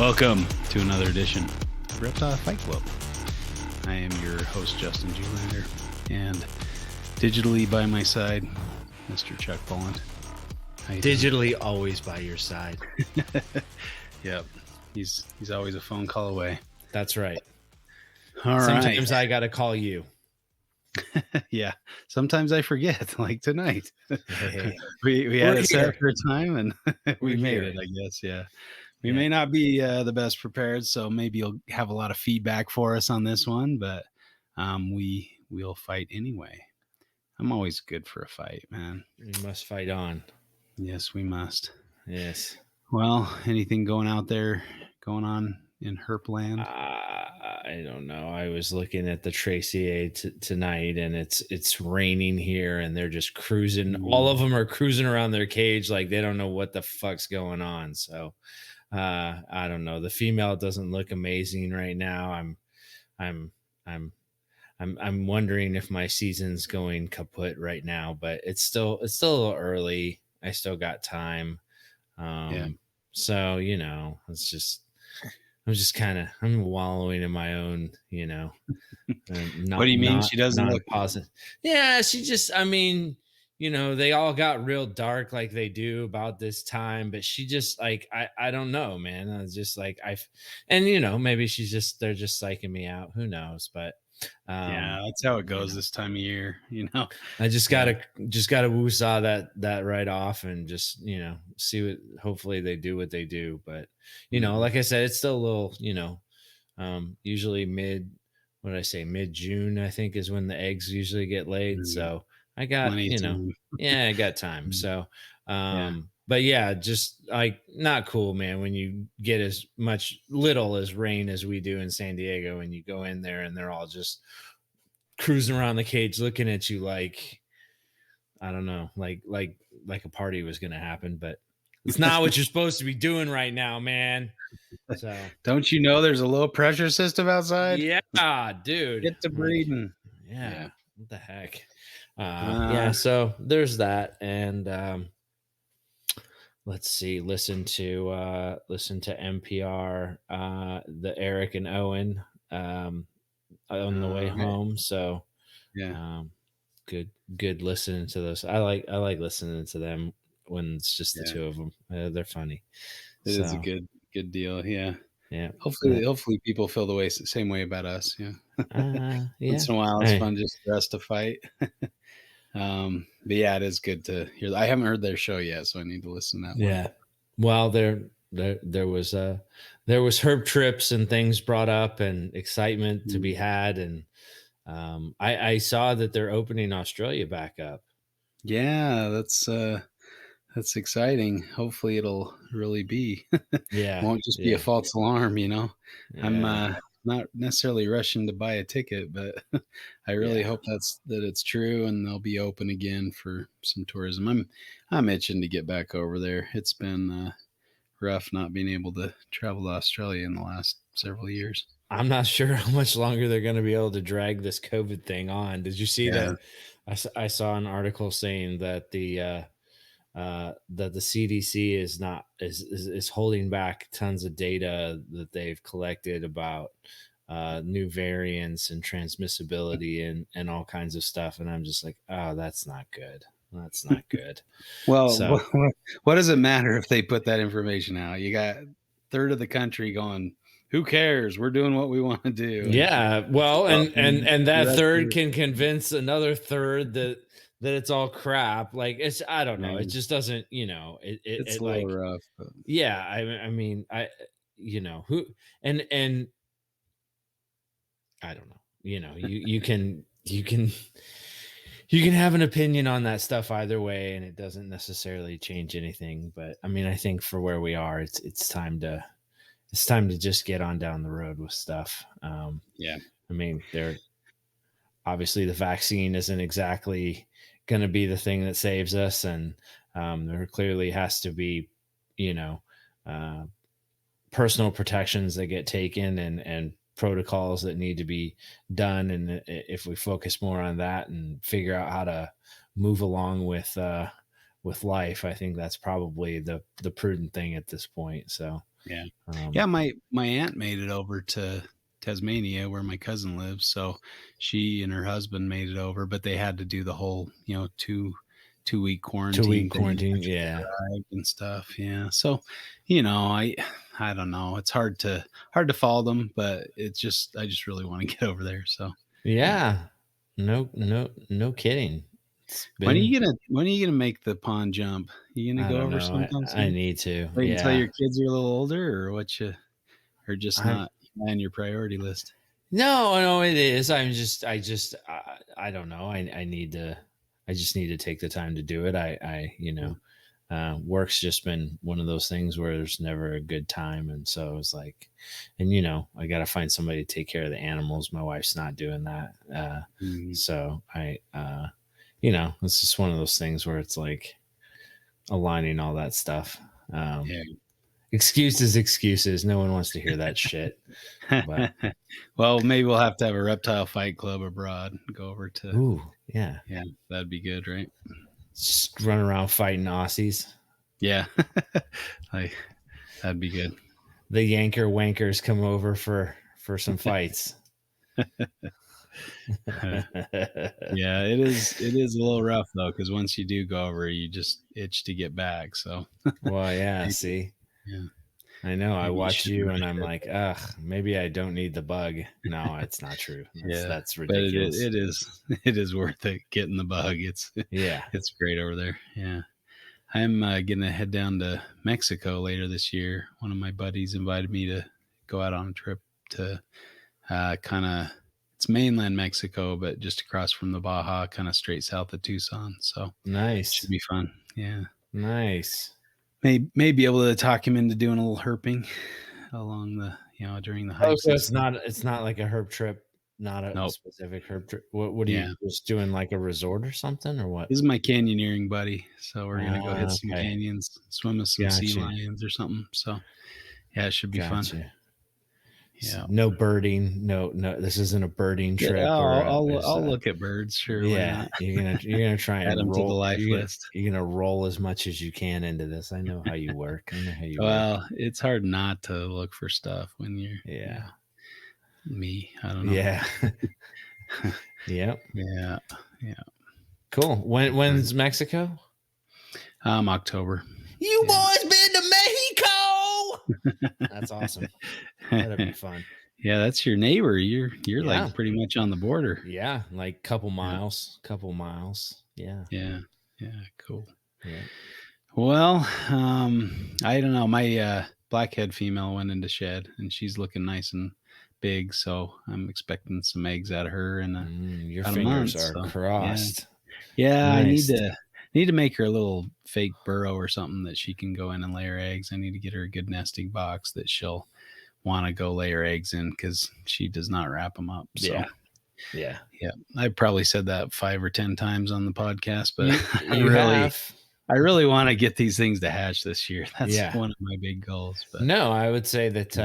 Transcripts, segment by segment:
Welcome to another edition of Reptile Fight Club. I am your host, Justin Gelander, and digitally by my side, Mr. Chuck Bolland. Digitally always by your side. Yep. He's always a phone call away. That's right. All right. Sometimes I got to call you. Yeah. Sometimes I forget, like tonight. Hey. We had it set for a time and we made it, I guess. Yeah. We may not be the best prepared, so maybe you'll have a lot of feedback for us on this one, but we'll fight anyway. I'm always good for a fight, man. We must fight on. Yes, we must. Yes. Well, anything going on in Herpland? I don't know. I was looking at the Tracy tonight, and it's raining here, and they're just cruising. All of them are cruising around their cage like they don't know what the fuck's going on. So I don't know. The female doesn't look amazing right now. I'm wondering if my season's going kaput right now, but it's still a little early. I still got time. So, I'm wallowing in my own, What do you mean she doesn't look positive? Yeah, she just, they all got real dark like they do about this time, but she just like, I don't know, man. I was just like, maybe they're just psyching me out. Who knows? But yeah, that's how it goes this time of year. I just gotta woosah that right off and just see what. Hopefully they do what they do, but like I said, it's still a little usually mid June I think is when the eggs usually get laid. So I got I got time. So but yeah, just like not cool, man, when you get as little as rain as we do in San Diego and you go in there and they're all just cruising around the cage looking at you like, I don't know, like a party was going to happen, but it's not what you're supposed to be doing right now, man. So don't you know there's a low pressure system outside? Yeah, dude. Get to breeding. Yeah. What the heck? So there's that. And let's see, listen to NPR, the Eric and Owen on the way home. So good listening to those. I like listening to them when it's just the two of them. They're funny. It is a good deal. Yeah. Hopefully people feel the same way about us. Yeah. Once in a while it's fun just for us to fight. But yeah, it is good to hear. I haven't heard their show yet, so I need to listen to that one. Yeah. Well, there was herp trips and things brought up and excitement to be had, and I saw that they're opening Australia back up. Yeah, that's exciting. Hopefully it'll really be. It won't just be a false alarm, Yeah. I'm not necessarily rushing to buy a ticket, but I really hope that it's true and they'll be open again for some tourism. I'm itching to get back over there. It's been rough not being able to travel to Australia in the last several years. I'm not sure how much longer they're going to be able to drag this COVID thing on. Did you see that? I saw an article saying that the CDC is holding back tons of data that they've collected about new variants and transmissibility and all kinds of stuff. And I'm just like, oh, that's not good. That's not good. Well, what does it matter if they put that information out? You got a third of the country going, who cares? We're doing what we want to do. Yeah. Well, and that third can convince another third that it's all crap. Like I don't know. It just doesn't, it's a little rough. But. Yeah. I mean, who, and I don't know, you can have an opinion on that stuff either way, and it doesn't necessarily change anything. But I mean, I think for where we are, it's time to just get on down the road with stuff. I mean, obviously the vaccine isn't exactly going to be the thing that saves us. And there clearly has to be, personal protections that get taken and protocols that need to be done. And if we focus more on that and figure out how to move along with life, I think that's probably the prudent thing at this point. So Yeah. Yeah, my aunt made it over to Tasmania where my cousin lives, so she and her husband made it over, but they had to do the whole, 2-week 2 week quarantine thing quarantine. after they Yeah. arrived and stuff. Yeah. So, I don't know. It's hard to follow them, but I just really want to get over there. So, yeah. Yeah. No kidding. It's When are been, you gonna make the pond jump? You gonna I go don't over know. sometime I soon? need to. Wait until Yeah. your kids are a little older, or or just I'm, not on your priority list? no, it is. I don't know. I just need to take the time to do it. Yeah. Work's just been one of those things where there's never a good time. And so it's like, and I got to find somebody to take care of the animals. My wife's not doing that. Mhm. So it's just one of those things where it's like aligning all that stuff. Yeah. Excuses. No one wants to hear that shit. But Well, maybe we'll have to have a reptile fight club abroad. Go over to yeah, yeah, that'd be good, right? just run around fighting Aussies. Yeah. Like that'd be good. The Yanker wankers come over for some fights. Yeah, it is a little rough though, because once you do go over, you just itch to get back. So Well, yeah, maybe, see, yeah, I know. I maybe you watch should you and rush I'm it. like, ugh, maybe I don't need the bug. No, it's not true. Yeah, That's but ridiculous. it is it is worth it getting the bug. Yeah. It's great over there. Yeah. I'm gonna head down to Mexico later this year. One of my buddies invited me to go out on a trip to kind of it's mainland Mexico, but just across from the Baja, kind of straight south of Tucson. So should Nice. be fun. Yeah, Nice. may be able to talk him into doing a little herping along the during the Oh, hikes so and it's stuff. not like a herb trip, not a Nope. specific herb trip. What are you Yeah, just doing, like a resort or something, or what? this is my canyoneering buddy. So we're gonna go hit some Okay. canyons, swim with some sea Gotcha. lions or something. So yeah, it should be fun. Gotcha. Yeah. No birding. No, this isn't a birding Yeah, trip, or I'll look at birds. Sure, why yeah, not? you're gonna try Add and them to the roll. life list. You're gonna roll as much as you can into this. I know how you work. I know how you work. Well, it's hard not to look for stuff when you're, Yeah. me. I don't know. Yeah. Yep. Yeah, yeah. Cool. When's Mexico? October. You Yeah. boys been to Mexico? That's awesome. That'd be fun. Yeah, that's your neighbor. You're Yeah. like pretty much on the border. Yeah, like couple Yeah, miles. Yeah. yeah, yeah. Cool. Yeah. Well, I don't know. My blackhead female went into shed, and she's looking nice and big. So I'm expecting some eggs out of her in Your about a fingers month. are So yeah, crossed. yeah. I Nice. need to make her a little fake burrow or something that she can go in and lay her eggs. I need to get her a good nesting box that she'll want to go lay her eggs in because she does not wrap them up. So Yeah. Yeah. yeah, I probably said that 5 or 10 times on the podcast, but You have. I really want to get these things to hatch this year. That's Yeah. one of my big goals. But No, I would say that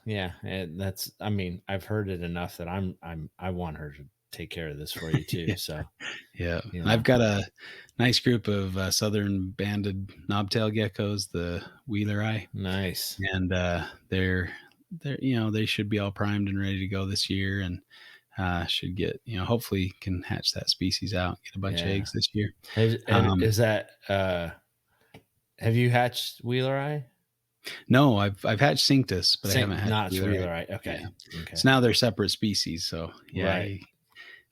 yeah, that's, I mean, I've heard it enough that I want her to take care of this for you too. yeah, So, yeah. you I've know. got a nice group of southern banded knobtail geckos, the wheeler eye, Nice. and they're they should be all primed and ready to go this year, and should get hopefully can hatch that species out, get a bunch of Yeah. eggs this year. Is that have you hatched Wheeler Eye? No, I've hatched Cinctus, but I haven't hatched Not wheeler Wheeler eye. Eye. Okay. Yeah. Okay. So now they're separate species. So yeah, Right.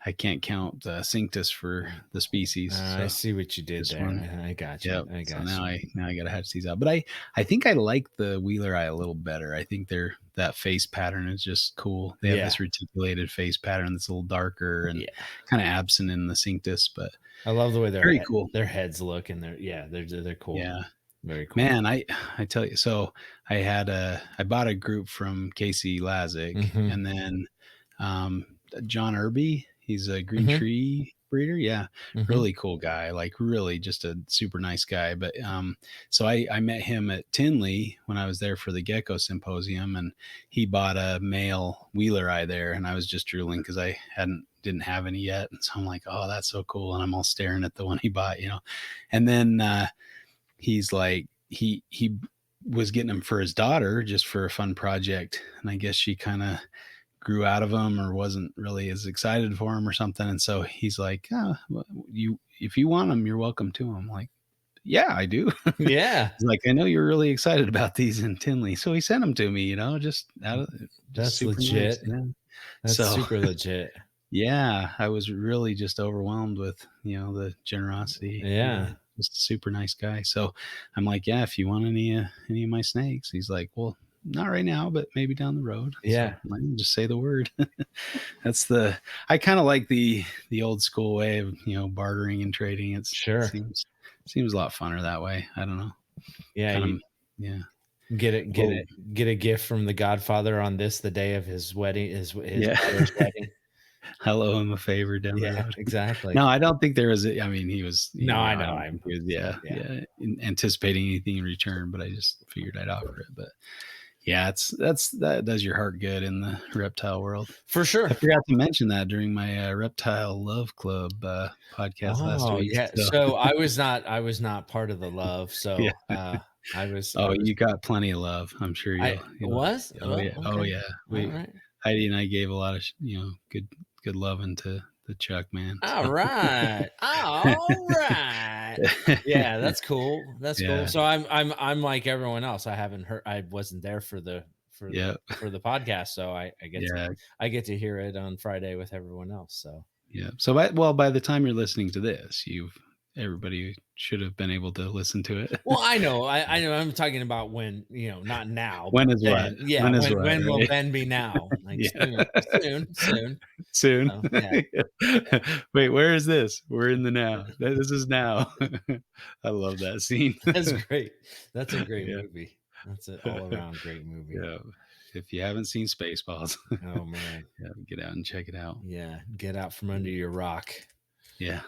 I can't count Cinctus for the species. So I see what you did this there. one, I got you. yep. I So got now you. I got to hatch these out. But I think I like the wheeler eye a little better. I think that face pattern is just cool. They have this reticulated face pattern that's a little darker and kind of absent in the Cinctus, but I love the way very cool. Their heads look, and they're cool. Yeah. Very cool. Man, I tell you, so I bought a group from Casey Lazick, Mhm. and then John Irby, he's a green tree breeder. Yeah, really cool guy, like really just a super nice guy. But so I met him at Tinley when I was there for the Gecko Symposium, and he bought a male wheeler eye there, and I was just drooling because I didn't have any yet, and so I'm like, oh, that's so cool, and I'm all staring at the one he bought, and then he's like he was getting him for his daughter just for a fun project, and I guess she kind of grew out of him or wasn't really as excited for him or something. And so he's like, oh, well, you if you want him, you're welcome to him. Like, yeah, I do. Yeah. He's like, I know you're really excited about these in Tinley, so he sent them to me. Just just That's super nice. legit. Yeah. That's So super legit. yeah, I was really just overwhelmed with, the generosity. Yeah. Just a super nice guy. So I'm like, yeah, if you want any of my snakes, he's like, well, not right now, but maybe down the road. So Yeah. I can just say the word. I kind of like the old school way of, bartering and trading. It Sure. seems a lot funner that way. I don't know. Yeah. Kind You of, yeah. get Well, get a gift from the Godfather on the day of his wedding, his yeah. daughter's wedding. I'll owe him a favor down the Yeah, road. exactly. No, I don't think there was. I mean, No, I I know. don't think he was. Yeah, Yeah. yeah, anticipating anything in return. But I just figured I'd offer it. But yeah, that does your heart good in the reptile world. For sure. I forgot to mention that during my Reptile Love Club podcast last Oh, week. yeah. So So I was not part of the love. yeah. So I Oh, was you got plenty of love. I'm sure I you'll. was? Oh Well, yeah. Oh okay. yeah. All right. Heidi and I gave a lot of good loving to the Chuck, man. All So right. All right. Yeah, that's cool. That's cool. yeah. So I'm like everyone else. I wasn't there for the Yeah. for the podcast, so Yeah. I get to hear it on Friday with everyone else. So Yeah. So by the time you're listening to this, everybody should have been able to listen to it. well, I know I'm talking about when, not now, When but is what? then. Yeah, When is what, when will right? then be now? Like Yeah. soon. Soon. So, yeah. Wait, where is this? We're in the now. This is now. I love that scene. That's great. That's a great Yeah. movie. That's an all around great movie. Yeah. If you haven't seen Spaceballs, Oh man. yeah, get out and check it out. Yeah, get out from under your rock. Yeah.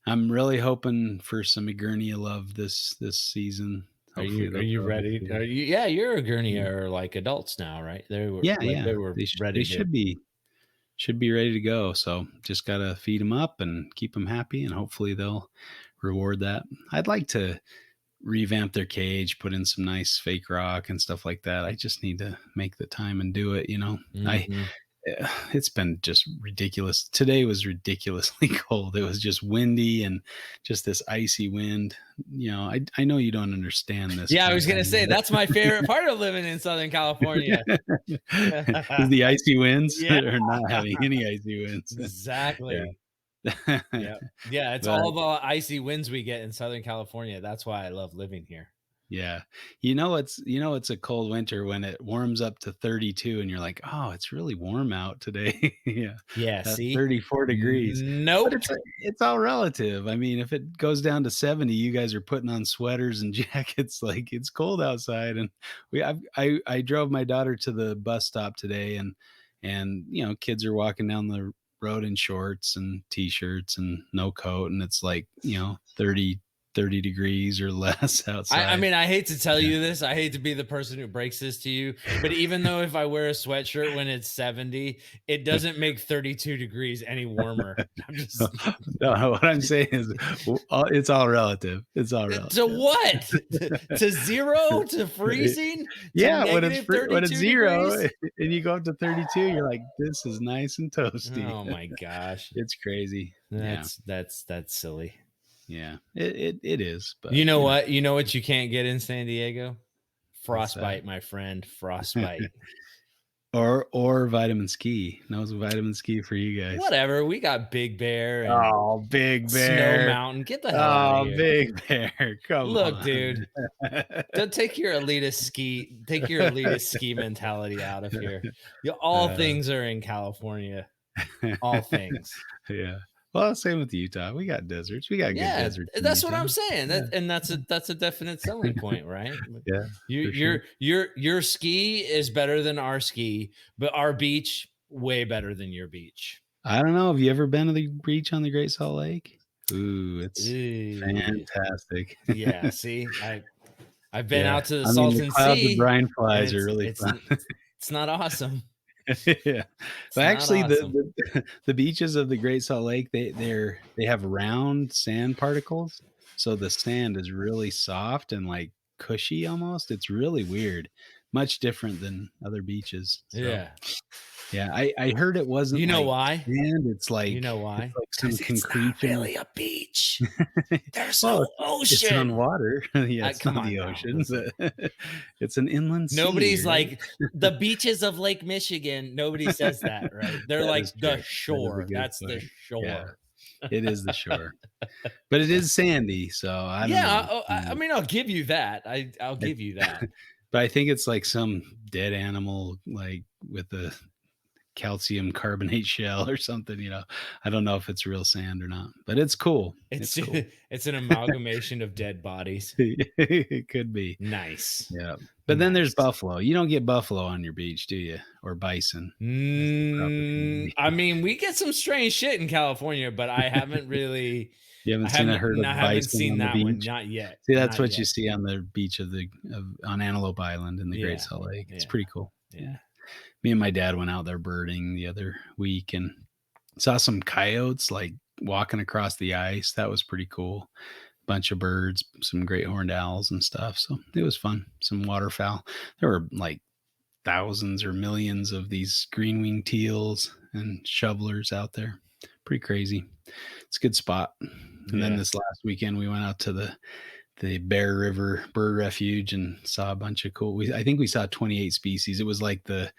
I'm really hoping for some Egernia love this season. Hopefully Are they'll you grow. ready? Are you Yeah, you're a Gurney are like adults now, right? Yeah, They yeah. were They ready to. should be ready to go. So just gotta feed them up and keep them happy, and hopefully they'll reward that. I'd like to revamp their cage, put in some nice fake rock and stuff like that. I just need to make the time and do it. I Mhm. it's been just ridiculous. Today was ridiculously cold. It was just windy and just this icy wind. I know you don't understand this Yeah, I kind was of gonna thing. say that's my favorite part of living in Southern California. Is the icy winds Yeah, or not having any icy winds? exactly. Yeah. Yeah. Yeah, it's But all the icy winds we get in Southern California. That's why I love living here. yeah. It's a cold winter when it warms up to 32 and you're like, "Oh, it's really warm out today." Yeah. Yeah, That see? 34 degrees. But Nope. it's all relative. I mean, if it goes down to 70, you guys are putting on sweaters and jackets like it's cold outside. And I drove my daughter to the bus stop today, and kids are walking down the road in shorts and t-shirts and no coat, and it's like, 30 degrees or less I outside. mean, I hate to tell Yeah. you this. I hate to be the person who breaks this to you, but even though if I wear a sweatshirt when it's 70, it doesn't make 32 degrees any warmer. I'm just No, what I'm saying is, it's all relative. It's all to relative. what? To zero? To freezing? To Yeah, negative when it's 32 zero degrees? and you go up to 32, you're like, this is nice and toasty. Oh my gosh. It's crazy. Yeah, That's silly. yeah. It is, but You know what? You know what you can't get in San Diego? what's that? Frostbite, my friend. Frostbite. Or vitamin ski. No vitamin ski for you guys. Whatever. We got Big Bear and Oh, Big Snow Bear. Mountain. Get the hell out of Oh, here. Big Bear. Come Look, on. dude. Don't take your elitist ski mentality out of here. All things are in California. All things. Yeah. Well, same with Utah. We got deserts. We got good Yeah, deserts in that's what Utah. I'm saying. That's a definite selling point, right? Yeah, for sure. Your ski is better than our ski, but our beach way better than your beach. I don't know. Have you ever been to the beach on the Great Salt Lake? Ooh, it's Ew. fantastic. Yeah, see, I've been Yeah. out to the I mean, the Salton clouds of Sea, brine and flies are really fun. it's not awesome. Yeah. It's But not actually awesome. the beaches of the Great Salt Lake, they have round sand particles. So the sand is really soft and like cushy almost. It's really weird. Much different than other beaches. So Yeah. yeah, I heard it wasn't You know like why? sand, You know it's why? like some Because it's not concretion. really a beach. There's Well, no it's on ocean. water. Yeah, it's Come not on the now. ocean, Listen. but it's an inland sea, Nobody's right? like the beaches of Lake Michigan. Nobody says that, right? They're That like is the true. That is a shore. good That's the point. Yeah, shore. it is the shore, but it is sandy, so I don't Yeah, know. I mean, I'll give you that. I'll I give you that. but I think it's like some dead animal, like, with a calcium carbonate shell or something, you know? I don't know if it's real sand or not, but it's cool. It's It's cool. it's an amalgamation of dead bodies. It could be. Nice. Yeah. But then there's Nice. buffalo. You don't get buffalo on your beach, do you? Or bison, as they probably should I be. mean, we get some strange shit in California, but I haven't really You haven't seen a herd I of haven't bison seen on the that one. beach? Not yet. See, that's Not what you yet. see on the beach on Antelope Island in the Great Yeah. Salt Lake. It's Yeah. pretty cool. Yeah. Yeah. Me and my dad went out there birding the other week and saw some coyotes, like, walking across the ice. That was pretty cool. Bunch of birds, some great horned owls and stuff. So it was fun. Some waterfowl. There were like thousands or millions of these green winged teals and shovelers out there. Pretty crazy. It's a good spot. And then Yeah. this last weekend we went out to the Bear River Bird Refuge and saw a bunch of cool. I think we saw 28 species. It was like the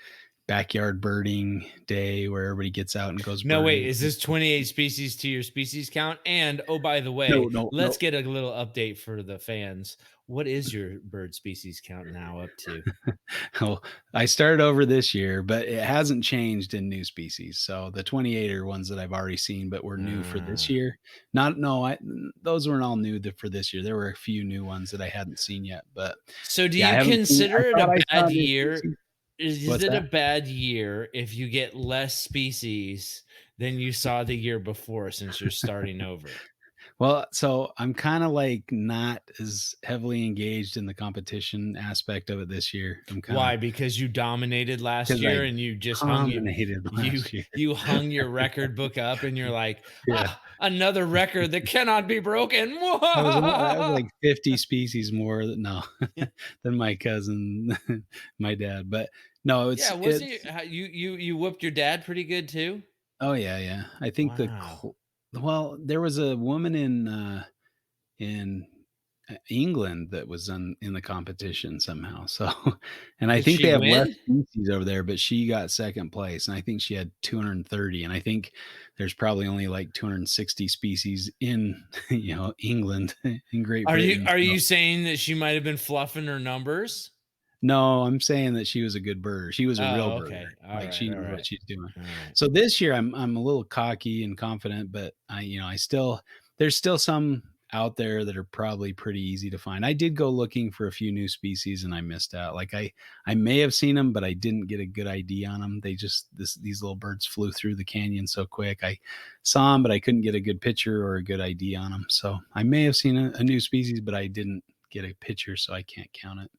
backyard birding day where everybody gets out and goes No, wait, birding. is this 28 species to your species count? And oh, by the No, way, no, let's no. get a little update for the fans. What is your bird species count now up to? Well, I started over this year, but it hasn't changed in new species. So the 28 are ones that I've already seen, but were new for this Uh, year. Not no, I those weren't all new for this year. There were a few new ones that I hadn't seen yet, but so do yeah, I you haven't seen. I consider it thought a I saw bad a new year? species. Is What's it a that? bad year if you get less species than you saw the year before since you're starting over? Well, so I'm kind of like not as heavily engaged in the competition aspect of it this year. I'm kind of Why? Because you dominated last because I year and you just dominated you last year. you hung your record book up and you're like, Yeah. ah, another record that cannot be broken. I was like 50 species more than my cousin, my dad. But no, Yeah, wasn't it's you whooped your dad pretty good too? oh yeah, yeah. I think Wow. well, there was a woman in England that was in the competition somehow. So, and I Did think she they have less win? species over there, but she got second place, and I think she had 230. And I think there's probably only like 260 species in England in Great Britain. Are So, you saying that she might have been fluffing her numbers? no, I'm saying that she was a good birder. She was a real Oh, birder. okay. All Like, right. she All knows what right. she's doing. All right. So this year I'm a little cocky and confident, but I still there's still some out there that are probably pretty easy to find. I did go looking for a few new species and I missed out. Like I may have seen them, but I didn't get a good ID on them. These little birds flew through the canyon so quick. I saw them, but I couldn't get a good picture or a good ID on them. So I may have seen a new species, but I didn't get a picture, so I can't count it.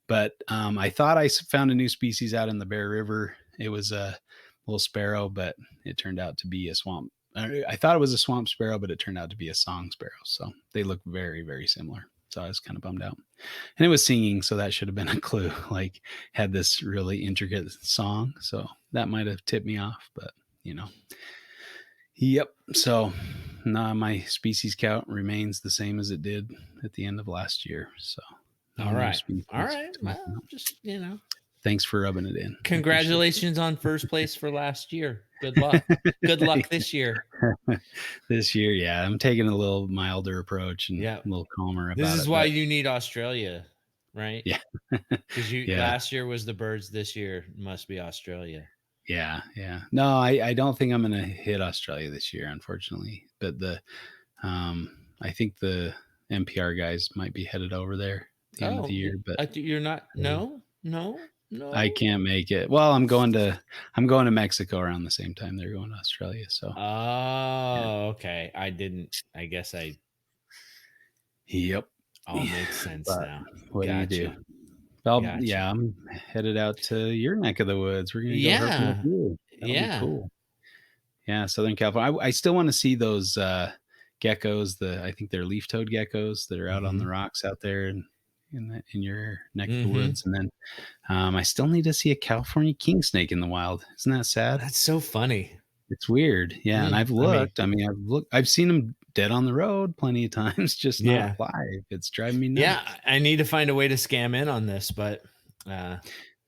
But I thought I found a new species out in the Bear River. It was a little sparrow, but it turned out to be a swamp. I thought it was a swamp sparrow, but it turned out to be a song sparrow. So they look very, very similar. So I was kind of bummed out. And it was singing, so that should have been a clue. Like, had this really intricate song, so that might have tipped me off. But yep. So nah, my species count remains the same as it did at the end of last year. So no All new right. species. All right. Well, just, Thanks for rubbing it in. congratulations on first place for last year. Good luck. Good luck this year. This year, yeah, I'm taking a little milder approach and Yeah. a little calmer This about is it. why But you need Australia, right? yeah, Because you yeah, last year was the birds, this year must be Australia. yeah, yeah. No, I don't think I'm gonna hit Australia this year, unfortunately. But I think the NPR guys might be headed over there at the end of the Oh, year. But you're not. No, no, I no. can't make it. Well, I'm going to Mexico around the same time they're going to Australia. So yeah. Oh, okay. I didn't. I guess I Yep. all makes sense But now. what do you do? Gotcha. Well, Gotcha. yeah, I'm headed out to your neck of the woods. We're gonna go herping with Yeah. you. That'll be Yeah. cool. Yeah, Southern California. I still want to see those geckos. I think they're leaf-toed geckos that are out on the Hmm. rocks out there, and in your neck of the Mm-hmm. woods. And then I still need to see a California king snake in the wild. Isn't that sad? That's so funny. It's weird. Yeah, and I've I mean, looked. I mean, I've seen them dead on the road plenty of times, just not yeah. live. It's driving me Yeah, nuts. I need to find a way to scam in on this, but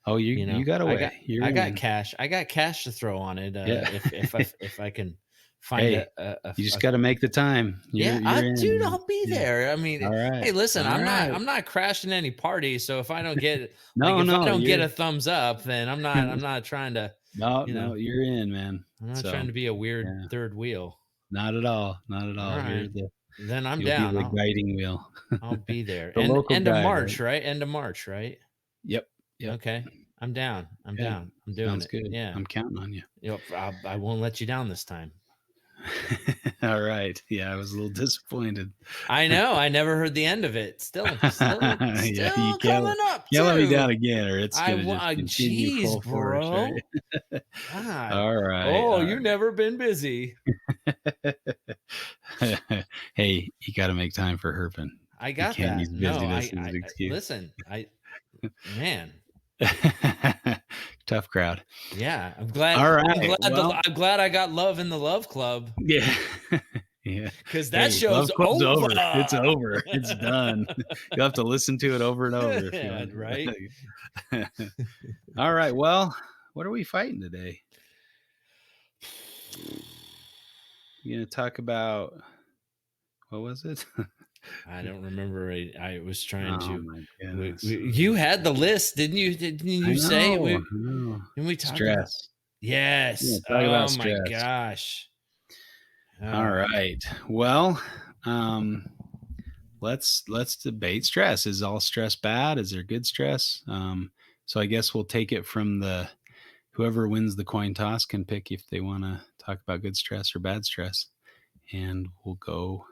Oh, you got I away. You're got in. cash. I got cash to throw on it. Yeah. If I can find Hey, you just got to make the time. yeah, You're in, dude, man. I'll be Yeah. there. I mean, All hey, right. listen, All right. I'm not crashing any parties. So if I don't get No, if I no, don't get you're a thumbs up, then I'm not trying to, no, you know, no, you're in, man. I'm not trying So, to be a weird yeah, third wheel. not at all. Not at All all. right, then I'm You'll be down. the guiding wheel. I'll be there. The And local end of guide, right? March, right? End of March, right? Yep. Yep. Okay. I'm down. I'm Okay. down. I'm doing Sounds it. good. Yeah. I'm counting on you. Yep. I won't let you down this time. All right. Yeah, I was a little disappointed. I know. I never heard the end of it. Yeah, you Coming up can't let me down too. again, or it's gonna just continue Jeez, full force, bro. right? God. All right. Oh, All you never been busy. right. Hey, you got to make time for herping. I You got can't that. use No, busyness as an I excuse. listen. Man. Tough crowd. Yeah. All right. Well, I'm glad I got love in the love club. yeah. Yeah. Because that Hey, Love show's Club's over. over. It's over. It's done. You'll have to listen to it over and over if you Yeah, want. right. All right. Well, what are we fighting today? You gonna talk about what was it? I don't remember. I was trying Oh to. my goodness. You had the list, didn't you? Didn't I you say know. I we? know. Didn't we talk about? Stress. Yeah, Yes. talk about Oh my stress. gosh. All right. Well, let's debate stress. Is all stress bad? Is there good stress? So I guess we'll take it from the whoever wins the coin toss can pick if they want to talk about good stress or bad stress, and we'll go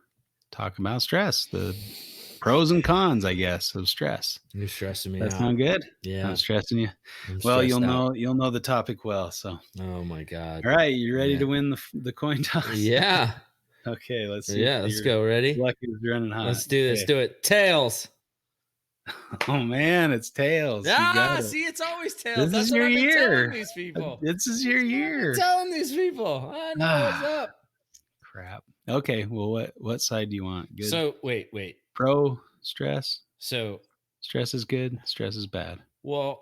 talk about stress, the pros and cons, I guess, of stress. You're stressing me That out. sound good? Yeah. I'm stressing you. I'm Well, stressed out. you'll know the topic well. So, Oh my god. all right, you ready Yeah. to win the coin toss? Yeah. Okay, let's see if Yeah. Let's your go. Ready? luck is running hot. Let's do this. Okay. Do it. Tails. Oh man, it's tails. You got it. See, it's always tails. This That's is what your I've been telling year. these people. This is your That's what I've been year. telling these people. I know what's Ah, up. crap. Okay, well, what side do you want? Good. So wait. Pro stress. So Stress is good. Stress is bad. well,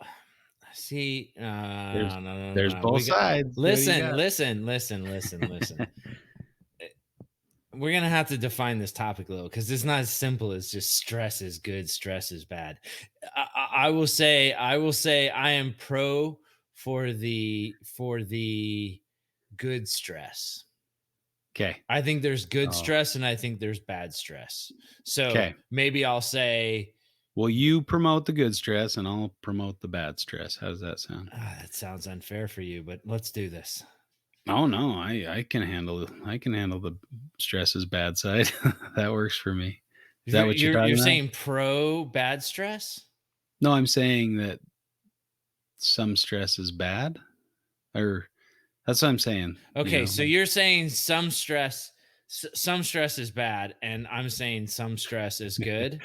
see, There's no. there's both sides. What do you got? Listen. We're gonna have to define this topic a little because it's not as simple as just stress is good, stress is bad. I will say, I am pro for the good stress. Okay. I think there's good Oh, stress and I think there's bad stress. So okay. maybe I'll say, Well, you promote the good stress, and I'll promote the bad stress. How does that sound? that sounds unfair for you, but let's do this. Oh no, I can handle the stress's bad side. That works for me. Is that what you're talking You're about? saying pro bad stress? No, I'm saying that some stress is bad, or that's what I'm saying. Okay, so you're saying some stress is bad, and I'm saying some stress is good.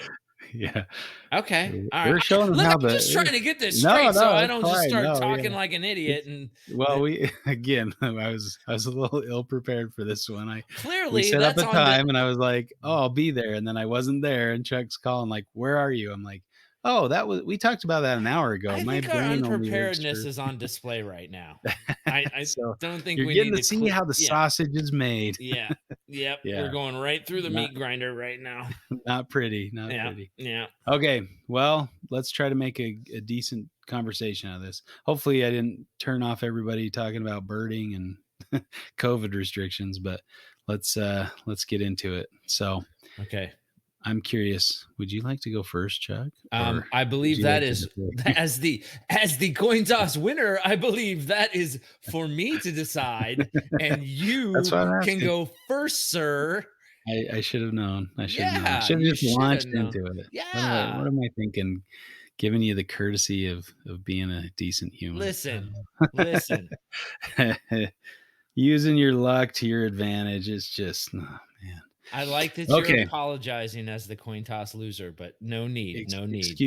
Yeah. Okay, all right. We're showing them Look, how I'm just trying to get this No, straight, so no, I it's don't just fine. start No, talking yeah. like an idiot. Well, we again, I was a little ill prepared for this one. We Clearly, set up that's a on the. time, and I was like, "Oh, I'll be there," and then I wasn't there, and Chuck's calling like, "Where are you?" I'm like, "Oh, we talked about that an hour ago." I My think our brain only works unpreparedness for is on display right now. I so don't think you're we getting need to to. see how the Yeah, sausage is made. yeah, yep. Yeah, We're going right through the not meat grinder right now. not pretty, not Yeah, pretty. yeah. Okay, well, let's try to make a decent conversation out of this. Hopefully, I didn't turn off everybody talking about birding and COVID restrictions, but let's get into it. So, Okay. I'm curious. Would you like to go first, Chuck? Or I would believe you that like to is defer? as the coin toss winner. I believe that is for me to decide, and That's you what I'm can asking. go first, sir. I should have known. I should have known. I Yeah, should have you just should have launched known. into it. Yeah. What am I thinking? Giving you the courtesy of being a decent human. Listen. Using your luck to your advantage is just, oh man. I like that you're Okay. apologizing as the coin toss loser, but no need, no need.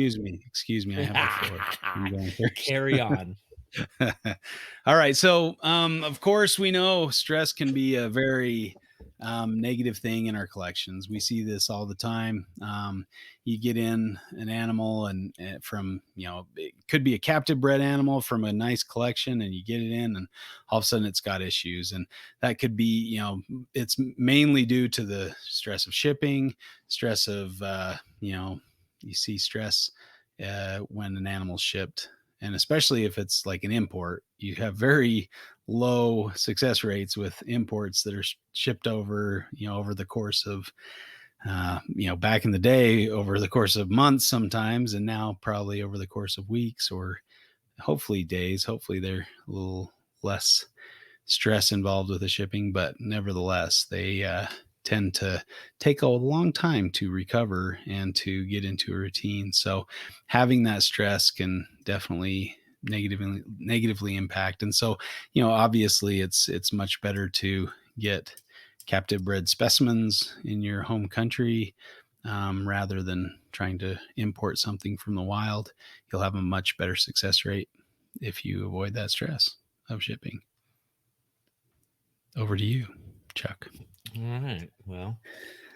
Excuse me, I have the floor. I'm going first. Carry on. All right. So, of course, we know stress can be a very negative thing in our collections. We see this all the time. You get in an animal, and from, it could be a captive bred animal from a nice collection, and you get it in, and all of a sudden it's got issues. And that could be, it's mainly due to the stress of shipping, stress of, you see stress when an animal's shipped, and especially if it's like an import, you have very low success rates with imports that are shipped over, over the course of, back in the day, over the course of months sometimes, and now probably over the course of weeks or hopefully days. Hopefully they're a little less stress involved with the shipping, but nevertheless, they tend to take a long time to recover and to get into a routine. So having that stress can definitely negatively impact. And so, obviously it's much better to get captive bred specimens in your home country, rather than trying to import something from the wild. You'll have a much better success rate if you avoid that stress of shipping. Over to you, Chuck. All right. Well,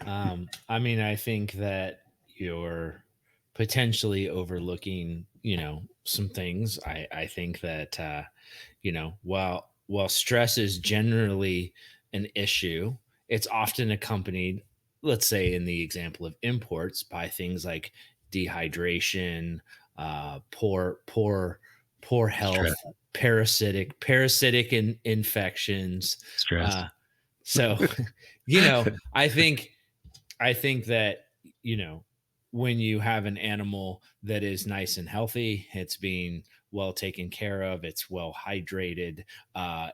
I mean, I think that you're potentially overlooking, some things. I think that, while stress is generally an issue, it's often accompanied, let's say in the example of imports, by things like dehydration, poor Stress. health, infections. Stress. So, you know, I think I think that, you know, when you have an animal that is nice and healthy, it's being well taken care of, it's well hydrated,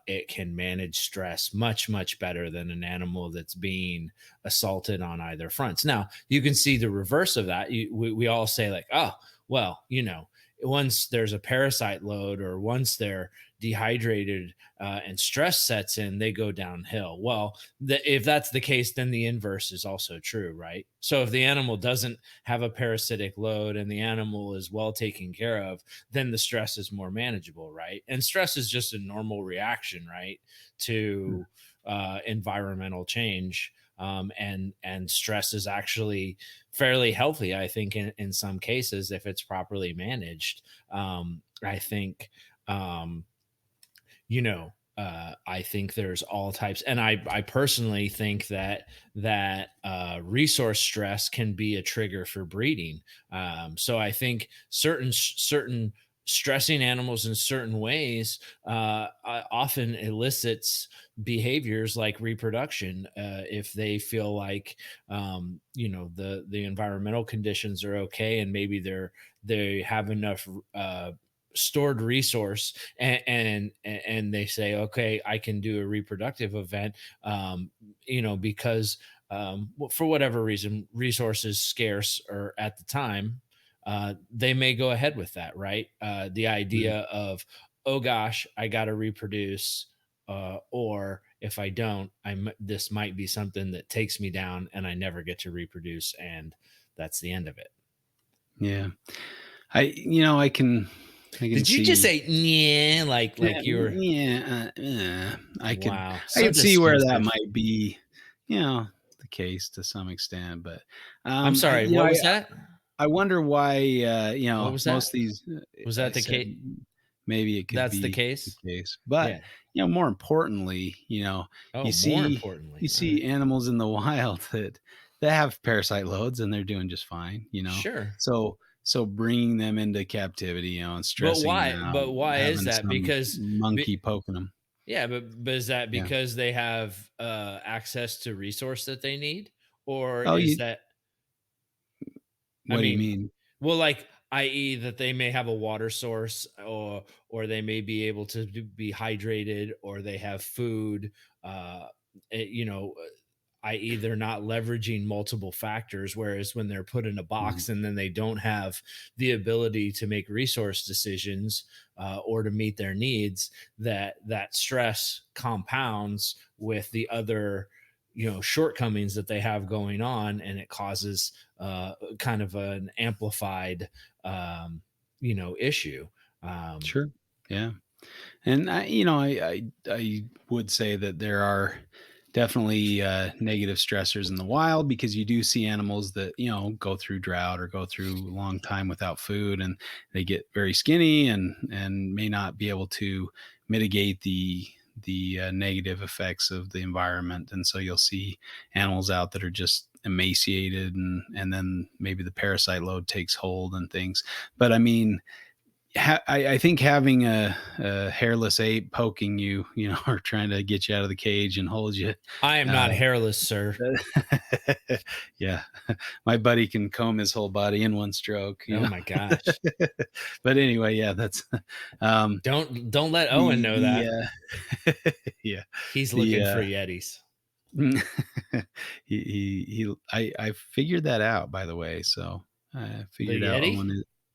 it can manage stress much, much better than an animal that's being assaulted on either fronts. Now, you can see the reverse of that. We all say, like, oh, well, once there's a parasite load or once they're dehydrated and stress sets in, they go downhill. Well, if that's the case, then the inverse is also true, right? So if the animal doesn't have a parasitic load and the animal is well taken care of, then the stress is more manageable, right? And stress is just a normal reaction, right, to environmental change. And stress is actually fairly healthy, I think, in some cases if it's properly managed. I think I think there's all types, and I personally think that resource stress can be a trigger for breeding. So I think certain stressing animals in certain ways often elicits behaviors like reproduction, if they feel like the environmental conditions are okay, and maybe they have enough stored resource, and they say, okay, I can do a reproductive event, because for whatever reason resources scarce or at the time, they may go ahead with that, right? The idea of, oh gosh, I got to reproduce, or if I don't, this might be something that takes me down and I never get to reproduce, and that's the end of it. Yeah. I can Did you just see. say yeah, like Yeah, you were? I could Wow, I so could see where that dismissive. might be, the case to some extent, but, I'm I sorry, you know, what I was that? I wonder why, What was most that? of these, Was I that the said case? maybe it could That's the be the case? case, but, Yeah. more importantly, you Oh, more see importantly, you all right. see animals in the wild that have parasite loads and they're doing just fine. Sure. So bringing them into captivity, and But stressing them why out, but why is having that? some Because be monkey poking them. yeah, but is that Yeah. because they have, access to resource that they need? Or Oh, is you that, I what do you mean, mean? well, like, i.e., that they may have a water source, or they may be able to be hydrated, or they have food, uh, eh, you know, i.e., they're not leveraging multiple factors. Whereas when they're put in a Mhm. box and then they don't have the ability to make resource decisions, or to meet their needs, that stress compounds with the other shortcomings that they have going on, and it causes kind of an amplified issue. um, Sure. Yeah. And I would say that there are definitely negative stressors in the wild, because you do see animals that go through drought or go through a long time without food, and they get very skinny and may not be able to mitigate the negative effects of the environment, and so you'll see animals out that are just emaciated, and then maybe the parasite load takes hold and things. But I mean, I think having a hairless ape poking you, or trying to get you out of the cage and hold you. I am Uh, not hairless, sir. yeah, my buddy can comb his whole body in one stroke. Oh my gosh. But anyway, yeah, that's um, Don't let Owen the know the that. yeah He's the looking for Yetis. I figured that out, by the way. So I The figured out Yeti?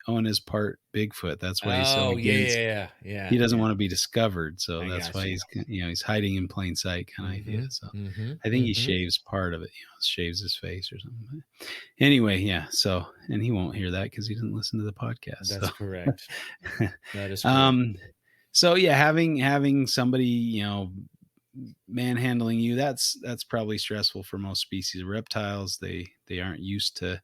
Owen is part Bigfoot. That's why he's so Oh, yeah, against. yeah, yeah, He yeah, doesn't yeah. want to be discovered, so I that's got why you. he's hiding in plain sight kind of idea. Mhm, So mhm, I think he mhm. shaves part of it, shaves his face or something. But anyway, yeah. So, and he won't hear that because he doesn't listen to the podcast. That's correct. So, That is correct. um, so yeah, having somebody manhandling you, that's probably stressful for most species of reptiles. They aren't used to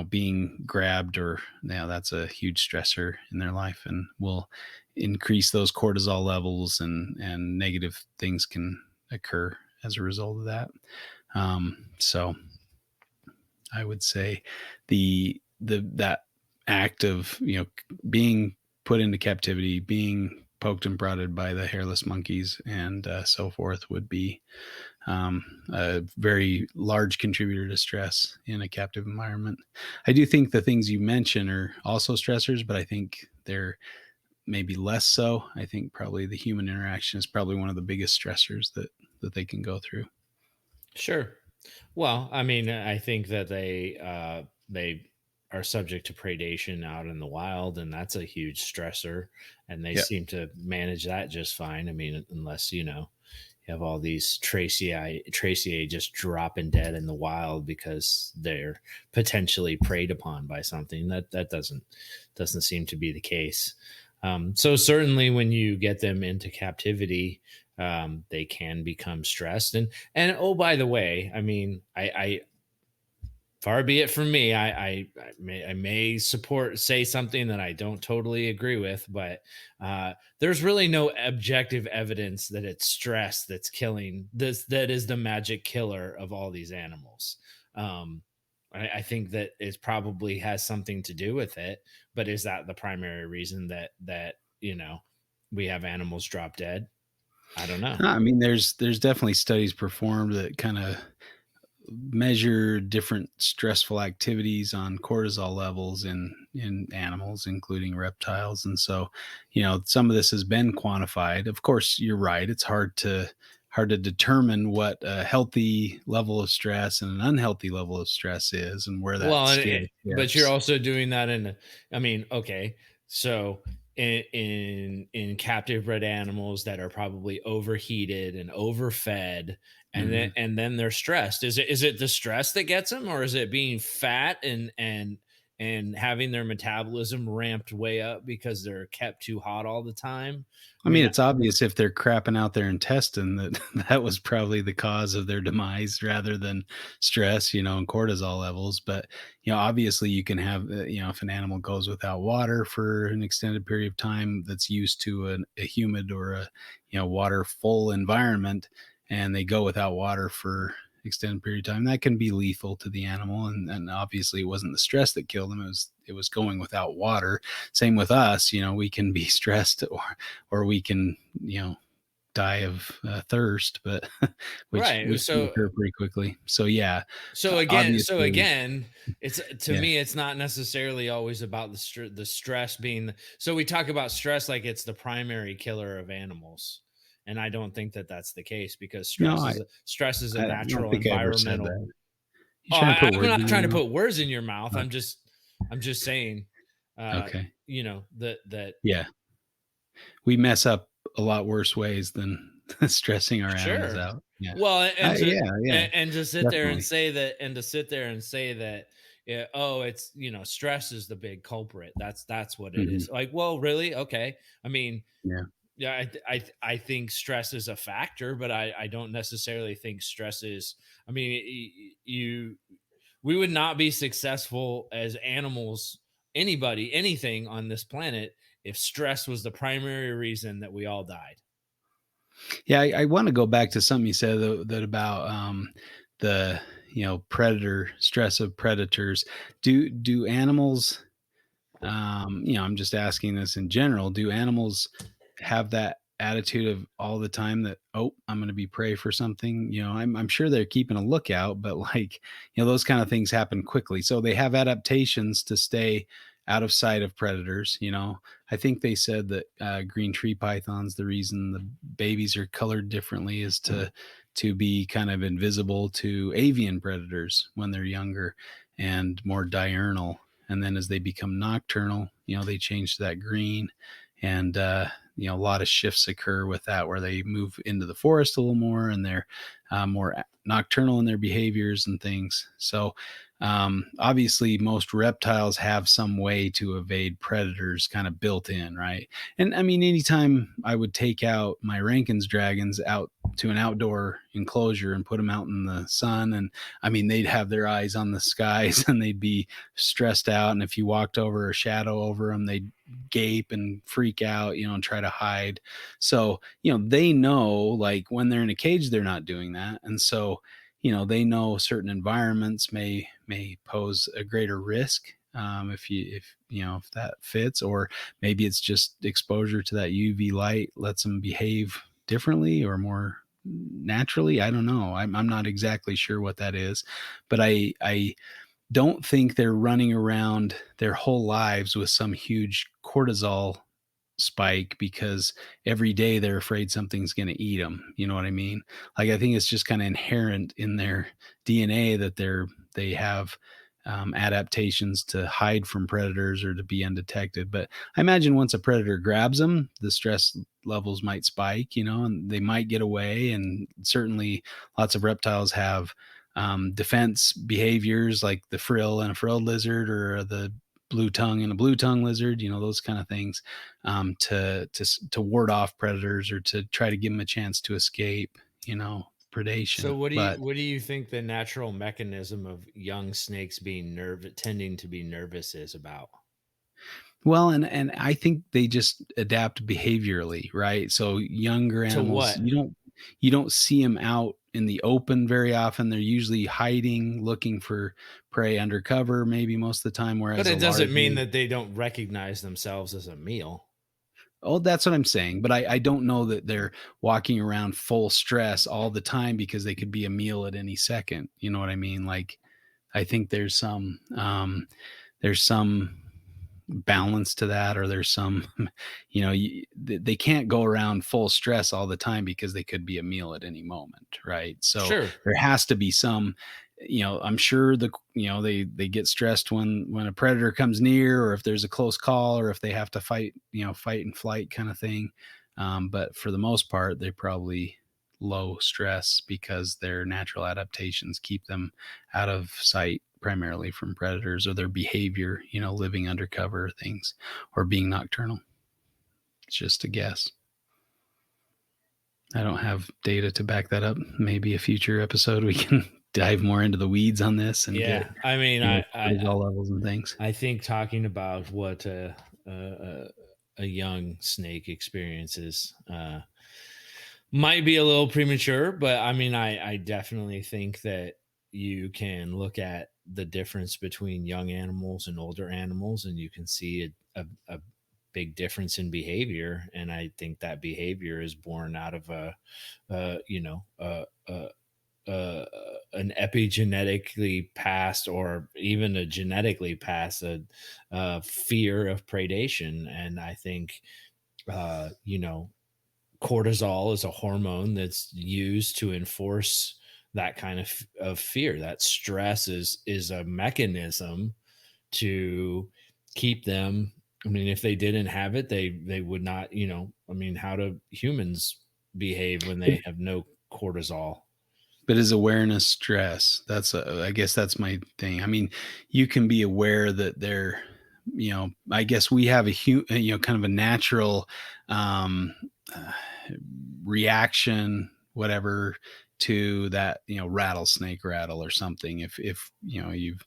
being grabbed, or that's a huge stressor in their life, and will increase those cortisol levels, and negative things can occur as a result of that. So I would say that act of being put into captivity, being poked and prodded by the hairless monkeys, and so forth, would be a very large contributor to stress in a captive environment. I do think the things you mention are also stressors, but I think they're maybe less so. I think probably the human interaction is probably one of the biggest stressors that they can go through. Sure. Well, I mean, I think that they are subject to predation out in the wild, and that's a huge stressor, and they Yeah. seem to manage that just fine. I mean, unless you have all these Tracy just dropping dead in the wild because they're potentially preyed upon by something. That doesn't seem to be the case. So certainly, when you get them into captivity, they can become stressed. And oh, by the way, I mean, I far be it from me. I may say something that I don't totally agree with, but there's really no objective evidence that it's stress that's killing this. That is the magic killer of all these animals. I think that it probably has something to do with it, but is that the primary reason that we have animals drop dead? I don't know. I mean, there's definitely studies performed that kind of measure different stressful activities on cortisol levels in animals, including reptiles. And so some of this has been quantified. Of course, you're right, it's hard to determine what a healthy level of stress and an unhealthy level of stress is, and where that Well, scale but you're tips. also doing that I mean, okay, so in captive bred animals that are probably overheated and overfed, and then Mhm. they're stressed. Is it the stress that gets them, or is it being fat and having their metabolism ramped way up because they're kept too hot all the time? I I mean, mean, it's obvious if they're crapping out their intestine that that was probably the cause of their demise rather than stress, and cortisol levels. But, obviously you can have, if an animal goes without water for an extended period of time, that's used to a humid or a, water full environment, and they go without water for extended period of time, that can be lethal to the animal. And obviously it wasn't the stress that killed them. It was going without water. Same with us, we can be stressed, or we can die of thirst, but right. which can occur pretty quickly. So yeah, obviously, So again, it's to yeah. me, it's not necessarily always about the stress being. So we talk about stress like it's the primary killer of animals, and I don't think that that's the case, because No, stress is a I don't natural think I ever said environmental. that. You Oh, trying to put I'm words not in trying to my mouth? put words in your mouth. Okay. I'm just saying, Okay. that Yeah, we mess up a lot worse ways than stressing our animals Sure. out. Yeah. Well, Yeah, yeah, and to sit there and definitely. say that, yeah, oh, it's, stress is the big culprit. That's what it Mhm. is. Like, well, really? Okay. I mean, Yeah. yeah, I think stress is a factor, but I don't necessarily think stress is. I mean, you we would not be successful as animals, anybody, anything on this planet, if stress was the primary reason that we all died. Yeah, I wanna go back to something you said that about, the, predator stress of predators. Do animals, I'm just asking this in general. Do animals have that attitude of all the time that, oh, I'm going to be prey for something? I'm sure they're keeping a lookout, but like, those kind of things happen quickly. So they have adaptations to stay out of sight of predators. I think they said that green tree pythons, the reason the babies are colored differently is to be kind of invisible to avian predators when they're younger and more diurnal, and then as they become nocturnal, they change to that green. And a lot of shifts occur with that where they move into the forest a little more, and they're more nocturnal in their behaviors and things. So obviously most reptiles have some way to evade predators kind of built in, right? And I mean, anytime I would take out my Rankin's dragons out to an outdoor enclosure and put them out in the sun, and I mean, they'd have their eyes on the skies and they'd be stressed out. And if you walked over a shadow over them, they'd gape and freak out, and try to hide. So, they know, like, when they're in a cage, they're not doing that. And so, they know certain environments may pose a greater risk, if that fits, or maybe it's just exposure to that UV light lets them behave differently or more naturally. I don't know. I'm not exactly sure what that is, but I don't think they're running around their whole lives with some huge cortisol spike because every day they're afraid something's going to eat them. You know what I mean? Like, I think it's just kind of inherent in their DNA that they have adaptations to hide from predators or to be undetected. But I imagine once a predator grabs them, the stress levels might spike, and they might get away. And certainly lots of reptiles have defense behaviors like the frill and a frilled lizard, or the blue tongue and a blue tongue lizard, those kind of things, to ward off predators or to try to give them a chance to escape, So predation. But what do you think the natural mechanism of young snakes being tending to be nervous is about? well, and I think they just adapt behaviorally, right? So younger To animals, what? you don't see them out in the open very often. They're usually hiding, looking for prey undercover, maybe most of the time. But Whereas a it doesn't larger, mean that they don't recognize themselves as a meal. oh, that's what I'm saying. But I don't know that they're walking around full stress all the time because they could be a meal at any second. You know what I mean? Like, I think there's some balance to that, or there's some, they can't go around full stress all the time because they could be a meal at any moment, right? So Sure. there has to be some, I'm sure they get stressed when a predator comes near, or if there's a close call, or if they have to fight and flight kind of thing. But for the most part, they're probably low stress because their natural adaptations keep them out of sight primarily from predators, or their behavior, living undercover things or being nocturnal. It's just a guess. I don't have data to back that up. Maybe a future episode we can dive more into the weeds on this and get, Yeah. I mean, cortisol levels and things. I think talking about what a young snake experiences might be a little premature, but I mean, I definitely think that you can look at the difference between young animals and older animals, and you can see a big difference in behavior. And I think that behavior is born out of an epigenetically passed, or even a genetically passed, fear of predation. And I think, you know, cortisol is a hormone that's used to enforce that kind of fear. That stress is a mechanism to keep them. I mean, if they didn't have it, they would not, I mean, how do humans behave when they have no cortisol. But is awareness stress? I guess that's my thing. I mean, you can be aware that they're, I guess we have kind of a natural um, uh, reaction, whatever, to that, rattlesnake rattle or something. If you've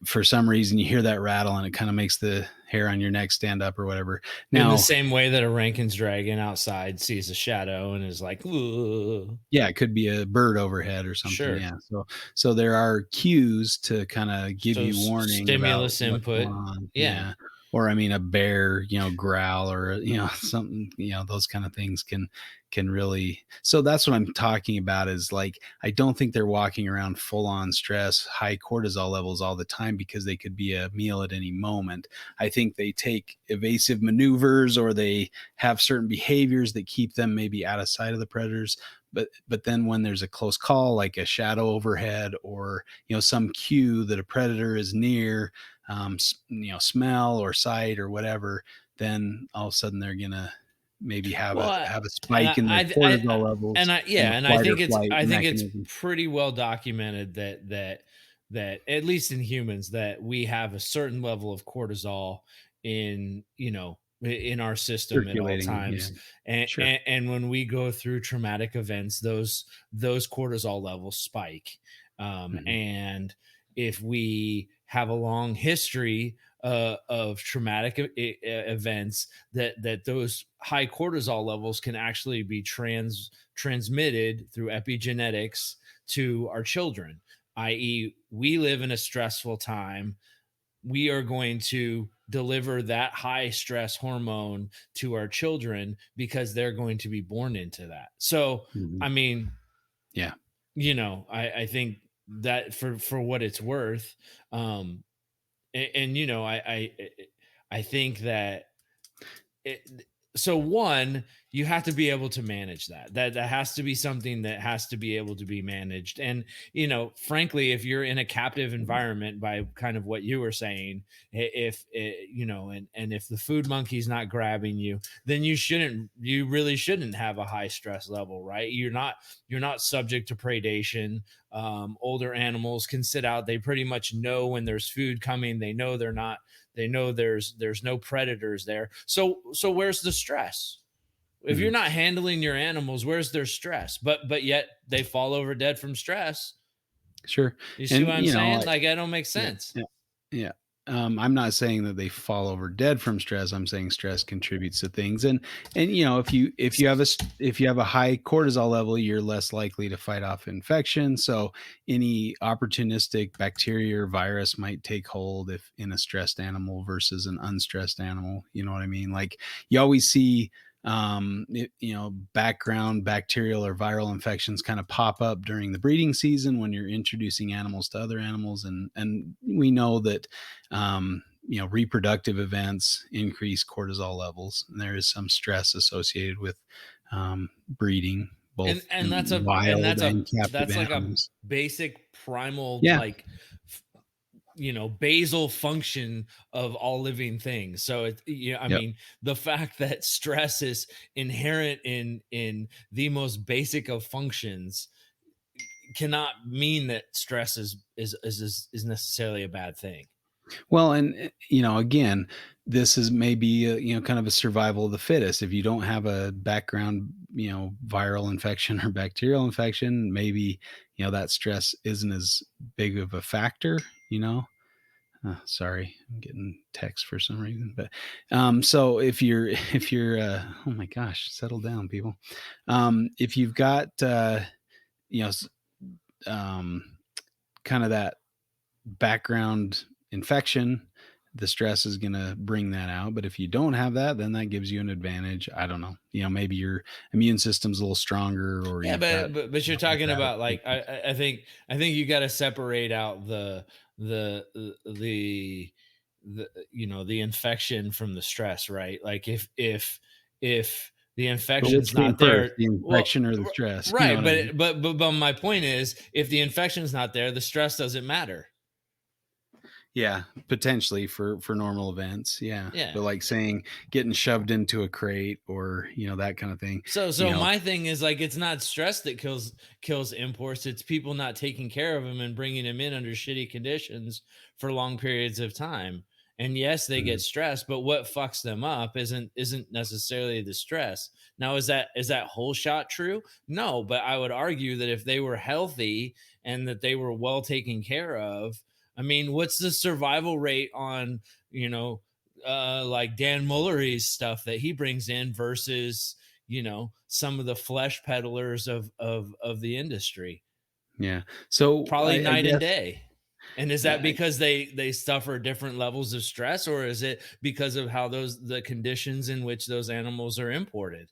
for some reason you hear that rattle and it kind of makes the hair on your neck stand up or whatever. In the Now, same way that a Rankin's dragon outside sees a shadow and is like, "Ugh." yeah, it could be a bird overhead or something. Sure. Yeah. So there are cues to kind of give So you warning about stimulus what's going input. on. Yeah. Yeah. Or I mean a bear, growl or something, those kind of things can really. So that's what I'm talking about is like I don't think they're walking around full on stress, high cortisol levels all the time because they could be a meal at any moment. I think they take evasive maneuvers or they have certain behaviors that keep them maybe out of sight of the predators, but then when there's a close call like a shadow overhead or some cue that a predator is near, smell or sight or whatever, then all of a sudden they're gonna maybe have a Well, have a and spike in their cortisol levels and the I flight or think flight it's mechanism. pretty well documented that at least in humans that we have a certain level of cortisol in in our system at all Circulating, yeah, times, sure. and when we go through traumatic events, those cortisol levels spike, Mhm, and if we have a long history of traumatic events, that those high cortisol levels can actually be transmitted through epigenetics to our children, i.e., we live in a stressful time. We are going to deliver that high stress hormone to our children because they're going to be born into that. So, mhm. I mean, Yeah, I think that for what it's worth, um, and I think that it, so one, you have to be able to manage that has to be something that has to be able to be managed. And frankly, if you're in a captive environment, by kind of what you were saying, if and if the food monkey's not grabbing you, then you really shouldn't have a high stress level, right? You're not subject to predation. Older animals can sit out. They pretty much know when there's food coming. They know there's no predators there. So where's the stress? If you're mhm, not handling your animals, where's their stress? But yet they fall over dead from stress. sure. You see And what I'm saying? Like, that don't make yeah, sense. yeah, yeah. I'm not saying that they fall over dead from stress. I'm saying stress contributes to things, and if you have a high cortisol level, you're less likely to fight off infection. So any opportunistic bacteria or virus might take hold if in a stressed animal versus an unstressed animal. You know what I mean? Like you always see background bacterial or viral infections kind of pop up during the breeding season when you're introducing animals to other animals, and we know that reproductive events increase cortisol levels, and there is some stress associated with breeding And both and in wild and captive that's like a animals. basic primal, Yeah, like, basal function of all living things. So I yep. mean, the fact that stress is inherent in the most basic of functions cannot mean that stress is necessarily a bad thing. Well, and again, this is maybe kind of a survival of the fittest. If you don't have a background, viral infection or bacterial infection, maybe that stress isn't as big of a factor. You know, sorry, I'm getting text for some reason, but so if you're oh my gosh, settle down, people. If you've got you know s- um, kind of that background infection, the stress is going to bring that out. But if you don't have that, then that gives you an advantage. I don't know. Maybe your immune system's a little stronger, or Yeah, you've got but you're better talking about, like, adaptation. I think you got to separate out the the the infection from the stress, right? Like, if the But which infection's came not first, there, the well, infection or the stress? You know right, what I mean? but my point is, if the infection's not there, the stress doesn't matter. Yeah, potentially for normal events, yeah, Yeah. but, like, saying getting shoved into a crate or, that kinda thing, you So know my thing is like it's not stress that kills imports. It's people not taking care of them and bringing them in under shitty conditions for long periods of time. And yes, they Mhm, get stressed, but what fucks them up isn't necessarily the stress. Now, is that whole shot true? No, but I would argue that if they were healthy and that they were well taken care of, I mean, what's the survival rate on you know like Dan Mullery's stuff that he brings in versus some of the flesh peddlers of the industry, yeah, so probably I night and guess day. And is that I because they suffer different levels of stress, or is it because of how the conditions in which those animals are imported?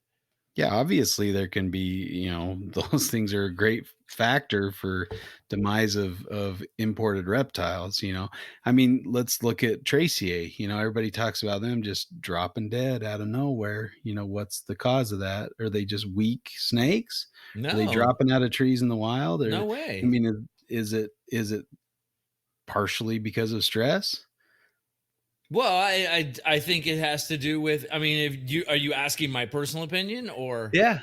Yeah, obviously there can be, those things are a great factor for demise of imported reptiles. I mean, let's look at Tracier. Everybody talks about them just dropping dead out of nowhere. What's the cause of that? Are they just weak snakes? Are they No, dropping out of trees in the wild? Or no I way. mean, is it partially because of stress? Well, I think it has to do with. I mean, if you are you asking my personal opinion, or Yeah.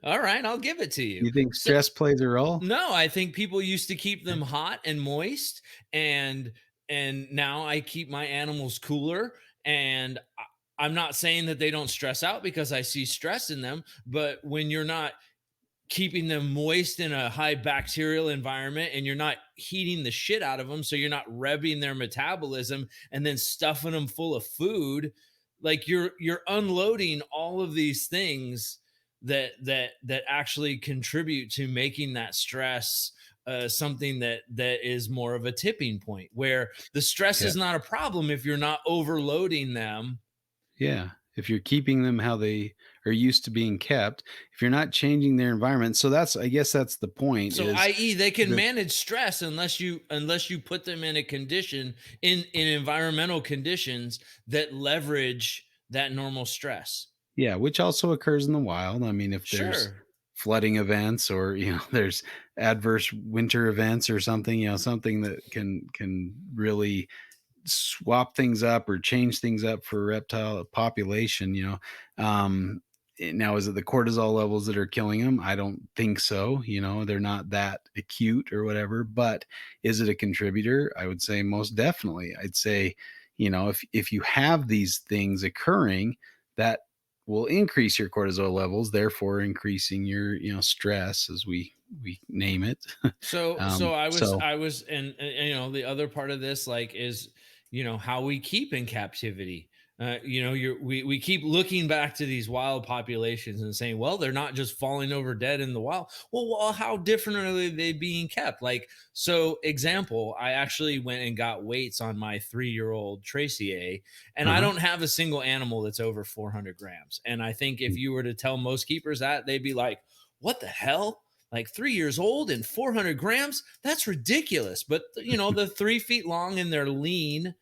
all right, I'll give it to you. You think So stress plays a role? no, I think people used to keep them hot and moist, and now I keep my animals cooler. And I'm not saying that they don't stress out because I see stress in them, but when you're not keeping them moist in a high bacterial environment and you're not heating the shit out of them, so you're not revving their metabolism and then stuffing them full of food, like you're unloading all of these things that actually contribute to making that stress something that is more of a tipping point, where the stress Yeah. is not a problem if you're not overloading them. Yeah, if you're keeping them how they are used to being kept, if you're not changing their environment, so I guess that's the point So, is i.e., they can the manage stress unless you put them in a condition, in environmental conditions that leverage that normal stress. yeah, which also occurs in the wild. I mean, if there's Sure. flooding events or, there's adverse winter events or something, something that can really swap things up or change things up for reptile population. Now, is it the cortisol levels that are killing them? I don't think so. They're not that acute or whatever, but is it a contributor? I would say most definitely. I'd say, if you have these things occurring, that will increase your cortisol levels, therefore increasing your, stress, as we name it. So I was So I was and the other part of this, like, is how we keep in captivity. We keep looking back to these wild populations and saying, well, they're not just falling over dead in the wild. Well, how different are they being kept? Like, so example, I actually went and got weights on my 3-year-old Tracy A, and I uh-huh. don't have a single animal that's over 400 grams. And I think if you were to tell most keepers that, they'd be like, what the hell? Like 3 years old and 400 grams? That's ridiculous. But they're 3 feet long and they're lean,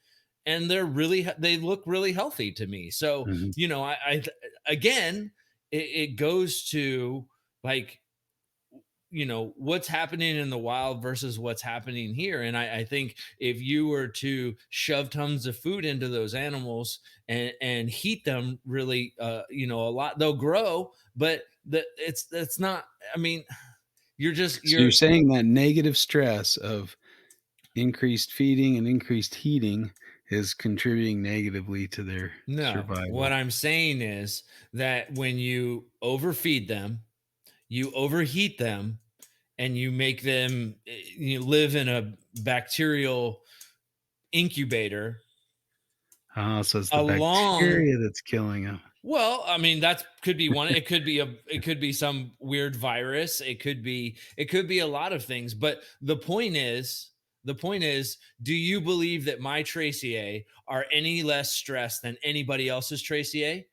and they look really healthy to me. So, Mhm. I again, it goes to, like, what's happening in the wild versus what's happening here. And I think if you were to shove tons of food into those animals and heat them really a lot, they'll grow, but that's not, I mean, So you're you're saying that negative stress of increased feeding and increased heating is contributing negatively to their no, what survival. I'm saying is that when you overfeed them, you overheat them, and you make them you live in a bacterial incubator So it's the along. bacteria that's killing them. Well, I mean, that could be one. It could be some weird virus. It could be a lot of things. But the point is, do you believe that my Tracy A are any less stressed than anybody else's Tracy A?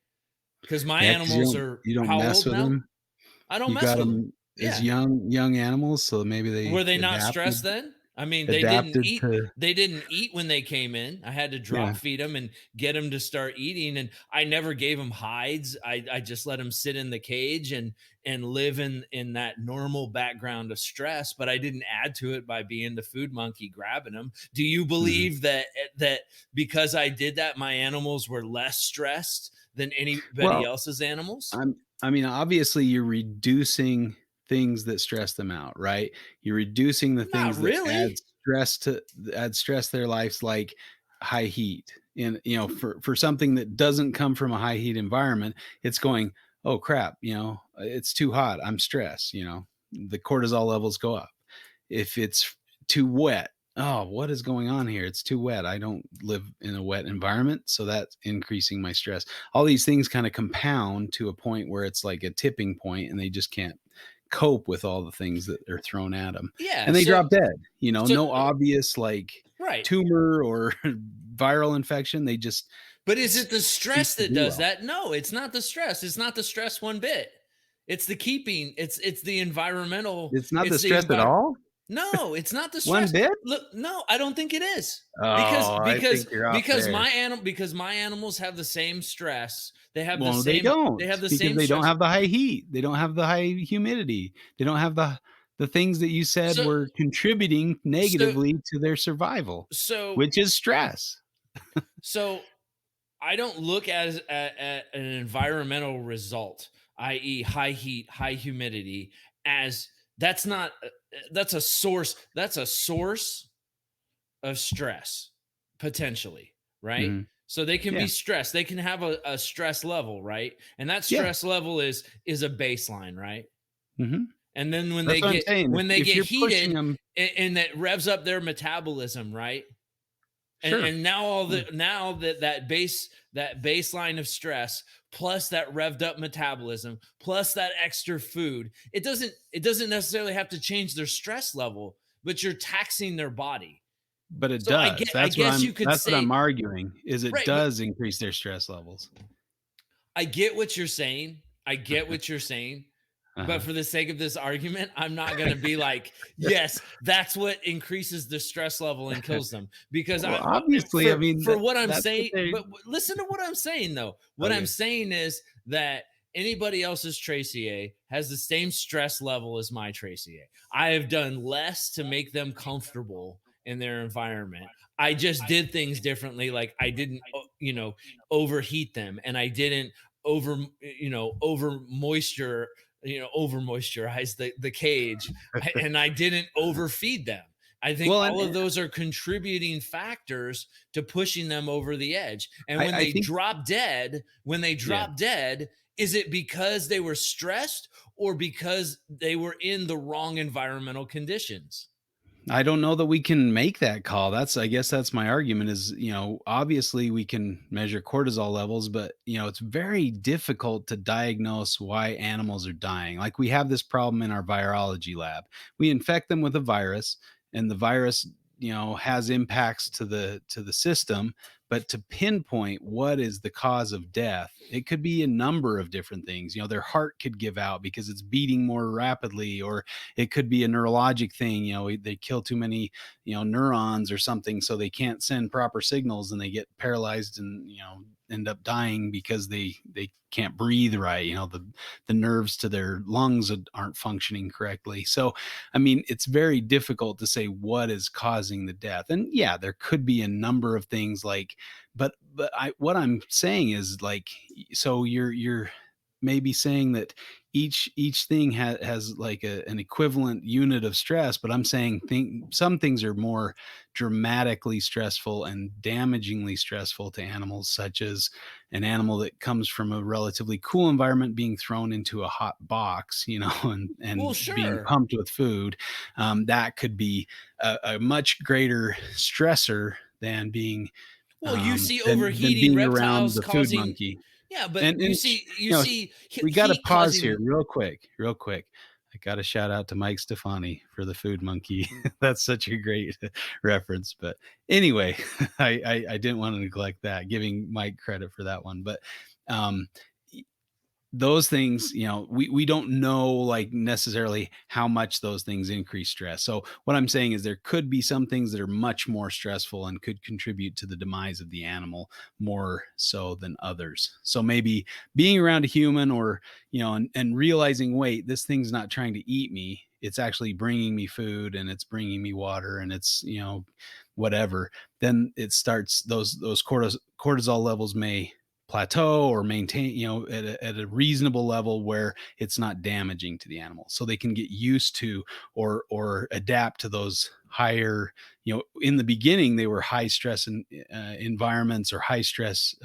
Because my Yeah, because animals are you don't how mess old with now? them. I don't You mess got with them. them as Yeah. young animals, so maybe Were they they not stressed adapted. then? I mean, adapted to. they didn't eat when they came in. I had to Yeah. drop feed them and get them to start eating, and I never gave them hides. I just let them sit in the cage and live in that normal background of stress, but I didn't add to it by being the food monkey grabbing them. Do you Mhm. believe that because I did that my animals were less stressed than anybody Well, else's animals? I mean, obviously, you're reducing things that stress them out, right? You're reducing the Not things that really. add stress to their lives, like high heat. And for something that doesn't come from a high heat environment, it's going, oh crap, it's too hot. I'm stressed. The cortisol levels go up. If it's too wet, oh, what is going on here? It's too wet. I don't live in a wet environment, so that's increasing my stress. All these things kind of compound to a point where it's like a tipping point and they just can't cope with all the things that are thrown at them, Yeah. and they drop dead. So No obvious like right. tumor or viral infection. They just But is it the cease stress to that do does well. that? No, it's not the stress. It's not the stress one bit. It's the keeping. It's the environmental. It's not the It's the stress at environment. all. No, it's not the One stress. bit. Look, no, I don't think it is. Because Oh, I because think you're off because there. my animals have the same stress. Well, they They don't, have the because same they don't stress. have the high heat. They don't have the high humidity. They don't have the things that you said So were contributing so negatively to their survival, so which is stress. so I don't look at an environmental result, i.e., high heat, high humidity, as that's not that's a source. That's a source of stress potentially, right? Mhm. So they can Yeah. be stressed. They can have a stress level, right? And that Yeah. stress level is a baseline, right? Mhm. And then That's what I'm saying. when they If get you're pushing heated them. and that revs up their metabolism, right? Sure. And now all Yeah. the now that baseline of stress plus that revved up metabolism plus that extra food, it doesn't necessarily have to change their stress level, but you're taxing their body. But it So does. I guess you could That's what I'm say arguing, is it right, but does increase their stress levels. I get what you're saying. I get what you're saying. But Uh-huh. for the sake of this argument, I'm not going to be like, yes, that's what increases the stress level and kills them. Because Well, obviously, I mean, for what I'm that's what saying, they. but listen to what I'm saying though. What I'm Okay. saying is that anybody else's Tracier has the same stress level as my Tracier. I have done less to make them comfortable in their environment. I just did things differently. Like I didn't, overheat them, and I didn't over moisture over moisturize the cage, and I didn't overfeed them. I think Well, all of and those are contributing factors to pushing them over the edge. And I think when they yeah. drop dead, is it because they were stressed or because they were in the wrong environmental conditions? I don't know that we can make that call. I guess that's my argument is, obviously we can measure cortisol levels, but it's very difficult to diagnose why animals are dying. Like we have this problem in our virology lab. We infect them with a virus, and the virus, has impacts to the system, but to pinpoint what is the cause of death, it could be a number of different things. Their heart could give out because it's beating more rapidly, or it could be a neurologic thing. They kill too many neurons or something, so they can't send proper signals and they get paralyzed and end up dying because they can't breathe right. The nerves to their lungs aren't functioning correctly. So I mean, it's very difficult to say what is causing the death. And yeah, there could be a number of things like, but what I'm saying is like, so you're maybe saying that each thing has like an equivalent unit of stress, but I'm saying some things are more dramatically stressful and damagingly stressful to animals, such as an animal that comes from a relatively cool environment being thrown into a hot box, Well, and being sure. pumped with food. That could be a much greater stressor than being Well, you see than overheating being around reptiles the food causing, monkey. yeah, but And you you know, see we got to heat pause here causing. real quick. I got to shout out to Mike Stefani for the food monkey. That's such a great reference. But anyway, I didn't want to neglect that, giving Mike credit for that one. But um, those things, we don't know like necessarily how much those things increase stress. So what I'm saying is there could be some things that are much more stressful and could contribute to the demise of the animal more so than others. So maybe being around a human, or and realizing, wait, this thing's not trying to eat me. It's actually bringing me food, and it's bringing me water, and it's whatever. Then it starts, those cortisol levels may plateau or maintain, at a reasonable level where it's not damaging to the animal, so they can get used to or adapt to those higher, in the beginning they were high stress environments, or high stress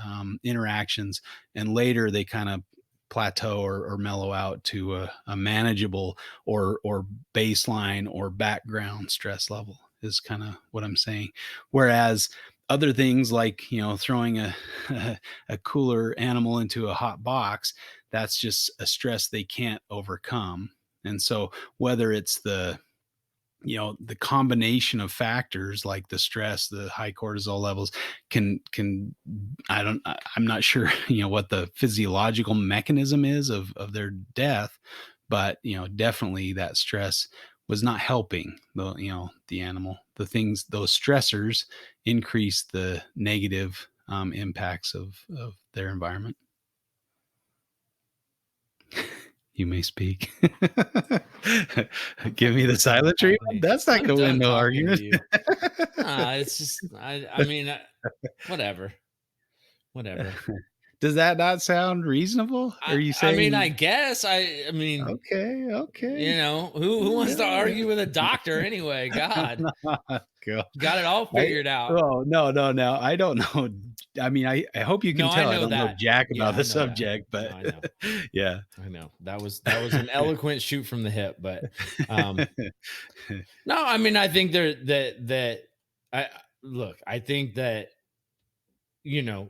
interactions, and later they kind of plateau or mellow out to a manageable or baseline or background stress level, is kind of what I'm saying. Whereas other things like, throwing a cooler animal into a hot box, that's just a stress they can't overcome. And so whether it's the combination of factors like the stress, the high cortisol levels, can I'm not sure what the physiological mechanism is of their death, but definitely that stress was not helping the animal. Those stressors increase the negative impacts of their environment. You may speak. Give me the silent treatment. That's not I'm gonna win done no talking to argument. you. Nah, it's just I mean, whatever. Whatever. Does that not sound reasonable? Are you I mean, I saying, guess I mean, okay, okay, who wants to yeah, argue with a doctor anyway? God, go. got it all I figured out. Oh, no, no, no, I don't know. I mean, I hope you No, can I tell I know don't know that. jack about Yeah, I the know that. subject, No, but I know. yeah. I know. That was an eloquent shoot from the hip, but um no, I mean, I think that I look, I think that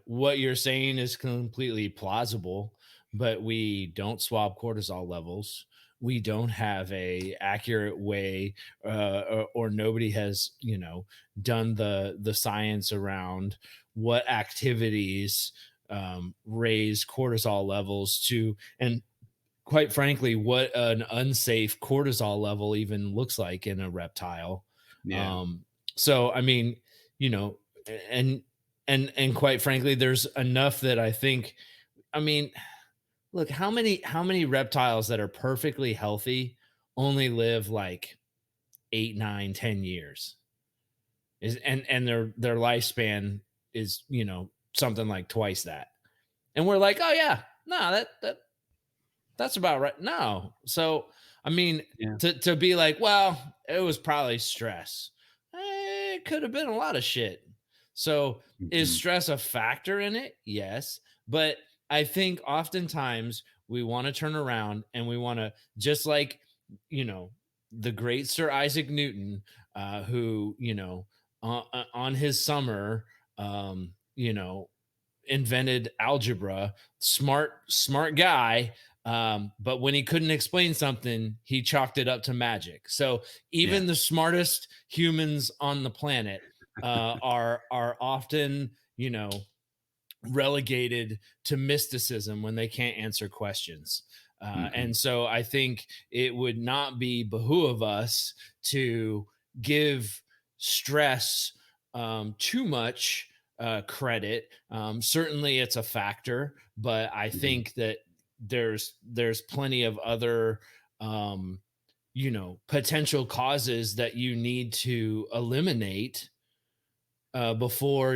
what you're saying is completely plausible, but we don't swab cortisol levels. We don't have a accurate way, or nobody has done the science around what activities raise cortisol levels to, and quite frankly, what an unsafe cortisol level even looks like in a reptile. Yeah. Um, so I mean, you know, and and quite frankly, there's enough that I think. I mean, look, how many reptiles that are perfectly healthy only live like 8, 9, 10 years, is and their lifespan is something like twice that, and we're like, oh yeah, no, that's about right. No. So, I mean, Yeah. to be like, well, it was probably stress. It could have been a lot of shit. So, is Mhm. stress a factor in it? Yes. But I think oftentimes we want to turn around and we want to, just like, you know, the great Sir Isaac Newton, who, on his summer, invented algebra. Smart guy. But when he couldn't explain something, he chalked it up to magic. So Yeah. even the smartest humans on the planet are often relegated to mysticism when they can't answer questions. Mhm. And so I think it would not be behoove us to give stress too much credit. Certainly, it's a factor, but I Mhm. think that there's plenty of other potential causes that you need to eliminate before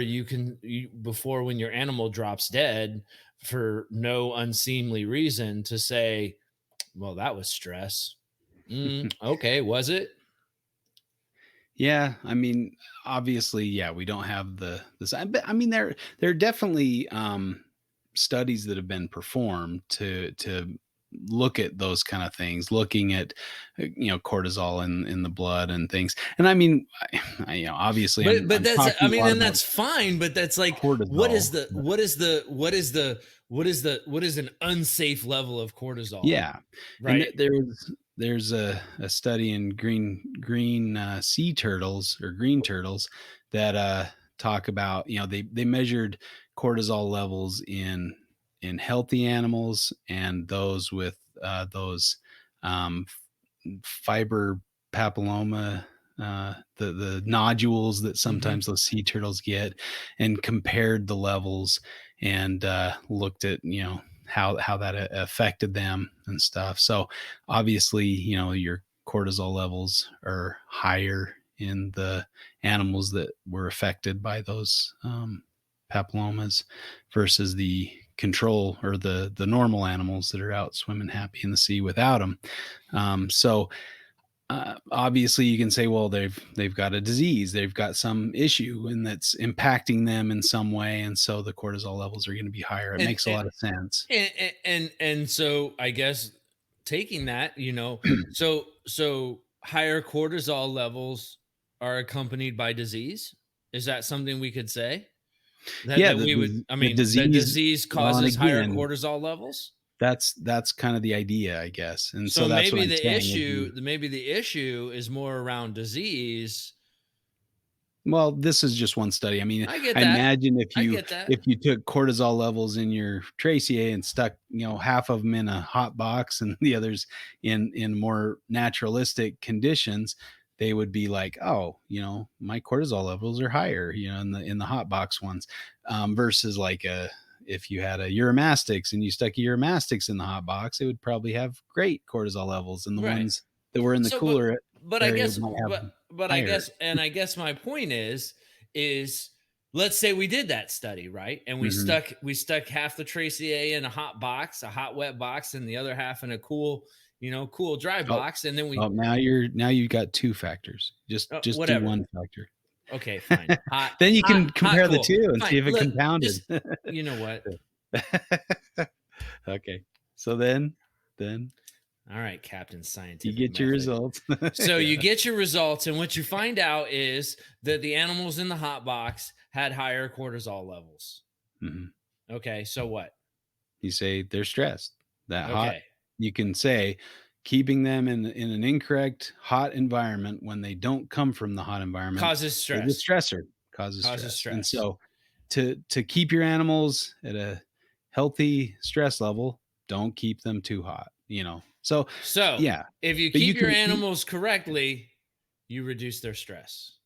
when your animal drops dead for no unseemly reason to say, well, that was stress. Okay, was it? Yeah, I mean, obviously, yeah, we don't have the sci but I mean, there are definitely, studies that have been performed to look at those kind of things, looking at, cortisol in the blood and things. And I mean, obviously, But I'm that's, I talking a mean, lot and about that's fine, but that's like, what cortisol, is the but what is the what is an unsafe level of cortisol, yeah, and right? there's a study in green sea turtles, or green turtles, that talk about, they measured cortisol levels in healthy animals and those with those um, fiber papilloma, the nodules that Mhm. sometimes those sea turtles get, and compared the levels and looked at how that affected them and stuff. So obviously, your cortisol levels are higher in the animals that were affected by those papillomas versus the control or the normal animals that are out swimming happy in the sea without them. So obviously you can say, well, they've got a disease, they've got some issue, and that's impacting them in some way, and so the cortisol levels are going to be higher. It And makes a lot of sense. and so I guess taking that, so higher cortisol levels are accompanied by disease. Is that something we could say? That Yeah, that we would I the mean, the disease. disease Well, and causes higher again, cortisol levels? that's kind of the idea, I guess, and So so that's what maybe I'm the saying is issue maybe the issue is more around disease. well, this is just one study. I mean, I get I that. imagine if I you get that. if you took cortisol levels in your trachea and stuck, half of them in a hot box and the others in more naturalistic conditions, they would be like, oh, my cortisol levels are higher, in the hot box ones, versus like if you had a uromastix and you stuck a uromastix in the hot box, it would probably have great cortisol levels, and the Right. ones that were in the So, but cooler but I area guess might have but I higher. guess and I guess my point is let's say we did that study, right? And Mhm. we stuck half the trachea in a hot box, a hot wet box, and the other half in a cool, cool dry Oh, box, and then we oh, now you got 2 factors. Just do whatever. 1 factor. Okay, fine. Then you can Hot, compare the cool. 2 and see Fine. if it Look, compounded. just you know what? Okay. So then All right, Captain you Scientific get your Method. results. So you Yeah. get your results, and what you find out is that the animals in the hot box had higher cortisol levels. Mhm. Okay, so what? You say they're stressed. That hot Okay, you can say keeping them in an incorrect hot environment when they don't come from the hot environment causes is a stress. stressor, causes Causes stress. And stress. so to keep your animals at a healthy stress level, don't keep them too hot, So, So yeah, if you but keep you your can animals correctly, you reduce their stress.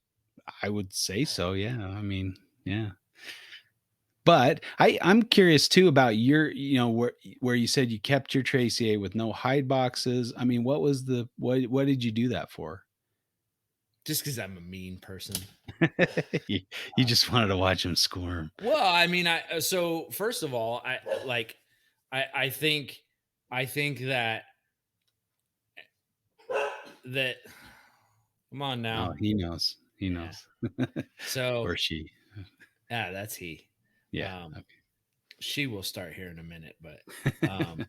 I would say so, yeah. I mean, yeah. But I'm curious too about your, where you said you kept your Tracier with no hide boxes. I mean, what did you do that for? Just because I'm a mean person. you, you just wanted to watch him squirm. Well, I mean, so first of all, I think that that come on Oh, now. he knows. He Yeah. knows. So Or she. that's he. Yeah. Um, Okay. she will start here in a minute, but um,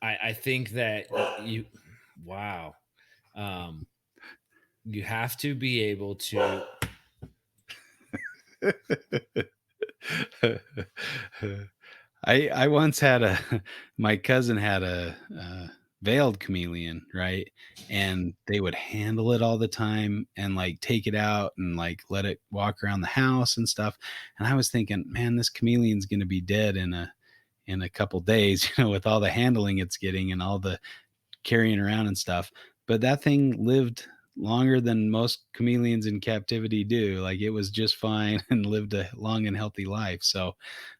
I think that you, wow, um, you have to be able to. I once had my cousin had a veiled chameleon, right? And they would handle it all the time and like take it out and like let it walk around the house and stuff. And I was thinking, man, this chameleon's going to be dead in a couple days, with all the handling it's getting and all the carrying around and stuff. But that thing lived longer than most chameleons in captivity do. Like it was just fine and lived a long and healthy life. So,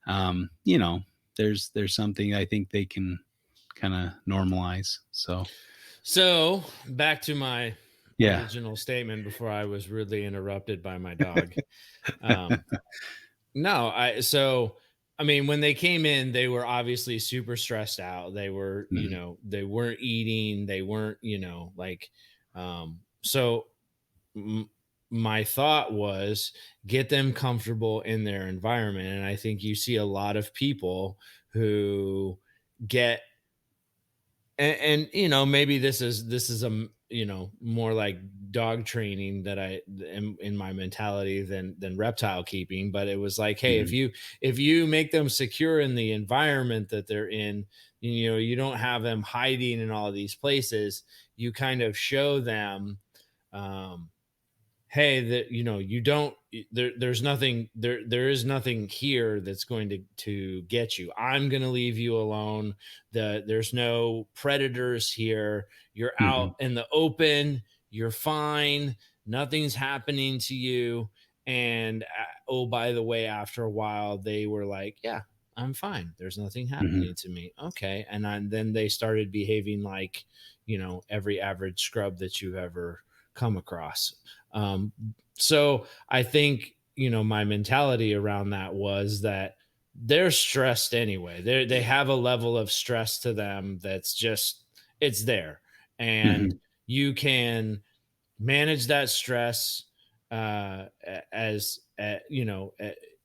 um, you know, there's something I think they can kind of normalize. So, So back to my yeah. original statement before I was rudely interrupted by my dog. Um, no, I mean, when they came in, they were obviously super stressed out. They were, Mhm. they weren't eating. They weren't, so m- my thought was get them comfortable in their environment. And I think you see a lot of people who get and maybe this is more like dog training that I am in my mentality than reptile keeping, but it was like, hey, if Mhm. you make them secure in the environment that they're in, you don't have them hiding in all these places. You kind of show them, hey, that you don't there's nothing there is nothing here that's going to get you. I'm going to leave you alone. There's no predators here. You're out Mhm. in the open. You're fine. Nothing's happening to you. And oh, by the way, after a while, they were like, "Yeah, I'm fine. There's nothing Mhm. happening to me." Okay, and then they started behaving like, every average scrub that you've ever come across. Um, so I think, my mentality around that was that they're stressed anyway. They have a level of stress to them that's just, it's there, and Mhm. you can manage that stress as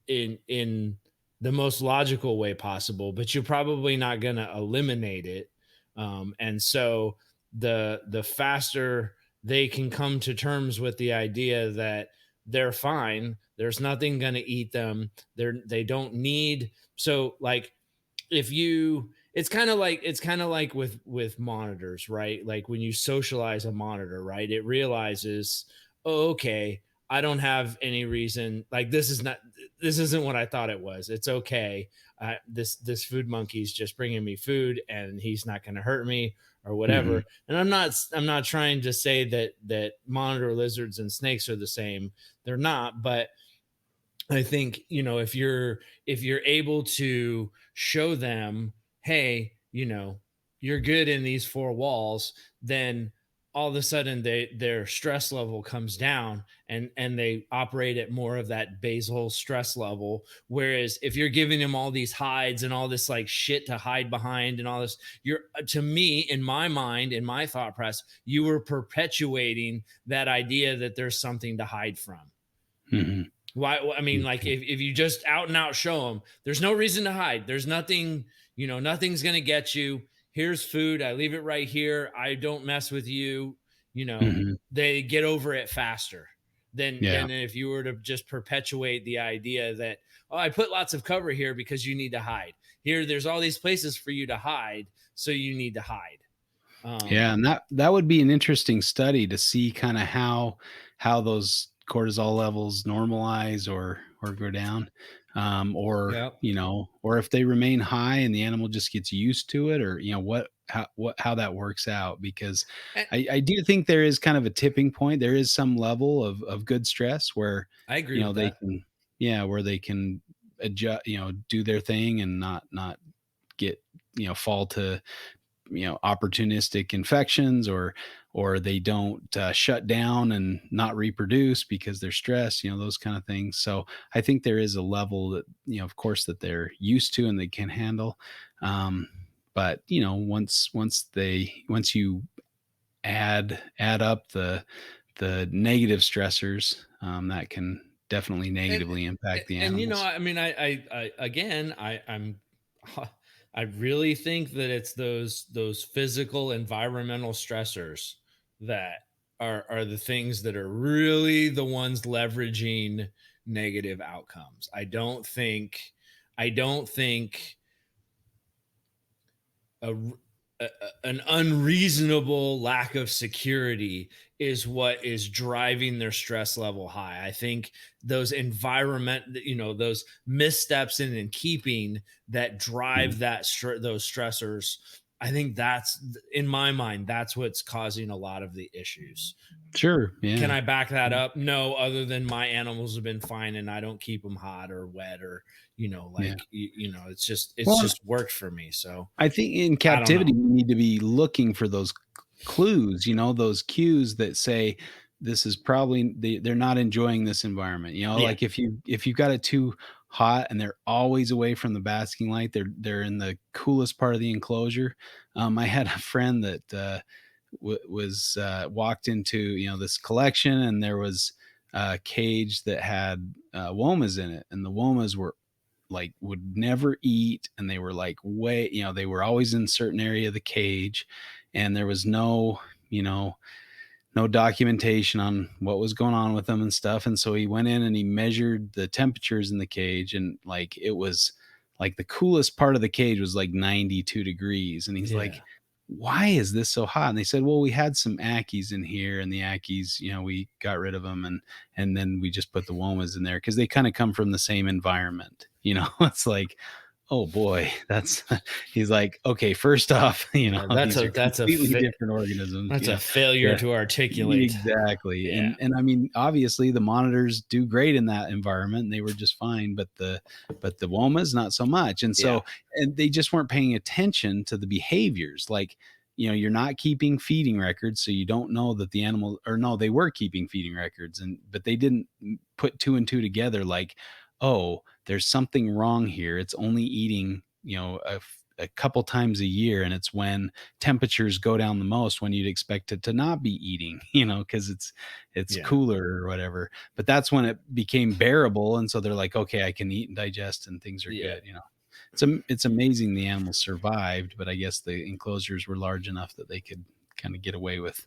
in the most logical way possible, but you're probably not going to eliminate it. And so the faster they can come to terms with the idea that they're fine, there's nothing going to eat them, they don't need, so like, if you it's kind of like with monitors, right? Like when you socialize a monitor, right, it realizes, oh, okay, I don't have any reason, like, this isn't what I thought it was. It's okay. This food monkey's just bringing me food and he's not going to hurt me or Mhm. whatever. And I'm not trying to say that monitor lizards and snakes are the same. They're not. But I think, if you're able to show them, hey, you're good in these four walls, then all of a sudden their stress level comes down, and they operate at more of that basal stress level. Whereas if you're giving them all these hides and all this like shit to hide behind and all this, you're, to me, in my mind, in my thought process, you were perpetuating that idea that there's something to hide from. Mhm. Why? I mean, like, Okay. if you just out and out show them, there's no reason to hide. There's nothing, nothing's gonna get you. Here's food. I leave it right here. I don't mess with you. Mhm. They get over it faster than Yeah. if you were to just perpetuate the idea that, oh, I put lots of cover here because you need to hide. Here, there's all these places for you to hide, so you need to hide. Yeah, and that would be an interesting study to see kinda how those cortisol levels normalize or go down, Yep. or if they remain high and the animal just gets used to it, or, how that works out, because And I do think there is kind of a tipping point. There is some level of good stress where, I agree with they that. can, yeah, where they can adjust, do their thing and not get, fall to, opportunistic infections, or they don't shut down and not reproduce because they're stressed, those kind of things. So I think there is a level that, of course, that they're used to and they can handle. um, but once you add up the negative stressors, that can definitely and negatively impact the and animals. I mean, I again, I really think that it's those physical environmental stressors that are the things that are really the ones leveraging negative outcomes. I don't think a, an unreasonable lack of security is what is driving their stress level high. I think those missteps in keeping that Mhm. drive those stressors. I think that's, in my mind, that's what's causing a lot of the issues. Sure. Can Yeah. I back that up? No, other than my animals have been fine and I don't keep them hot or wet, or, Yeah. like, it's Well, just worked for me. So I think in I don't captivity, know. you need to be looking for those clues, those cues that say this is probably they're not enjoying this environment. Yeah. Like if you've got it too hot and they're always away from the basking light, they're in the coolest part of the enclosure. I had a friend that was walked into this collection, and there was a cage that had womas in it, and the womas were like would never eat, and they were like way, they were always in a certain area of the cage, and there was you know no documentation on what was going on with them and stuff. And so he went in and he measured the temperatures in the cage, and like it was like the coolest part of the cage was like 92 degrees, and he's like, Yeah. why is this so hot? And they said, well, we had some Ackies in here, and the Ackies, we got rid of them, and then we just put the Womas in there because they kind of come from the same environment. It's like, oh boy, that's he's like, okay, first off, Yeah, these are completely different organisms. that's a failure Yeah, to articulate. exactly. Yeah. And I mean, obviously the monitors do great in that environment, and they were just fine, but the Womas not so much. And Yeah. so, and they just weren't paying attention to the behaviors. Like, you're not keeping feeding records, so you don't know that the animal, or no, they were keeping feeding records, but they didn't put two and two together. Like, oh, there's something wrong here. It's only eating, a couple times a year, and it's when temperatures go down the most when you'd expect it to not be eating, because it's Yeah. cooler or whatever. But that's when it became bearable, and so they're like, okay, I can eat and digest, and things are Yeah. good. It's amazing the animals survived, but I guess the enclosures were large enough that they could kind of get away with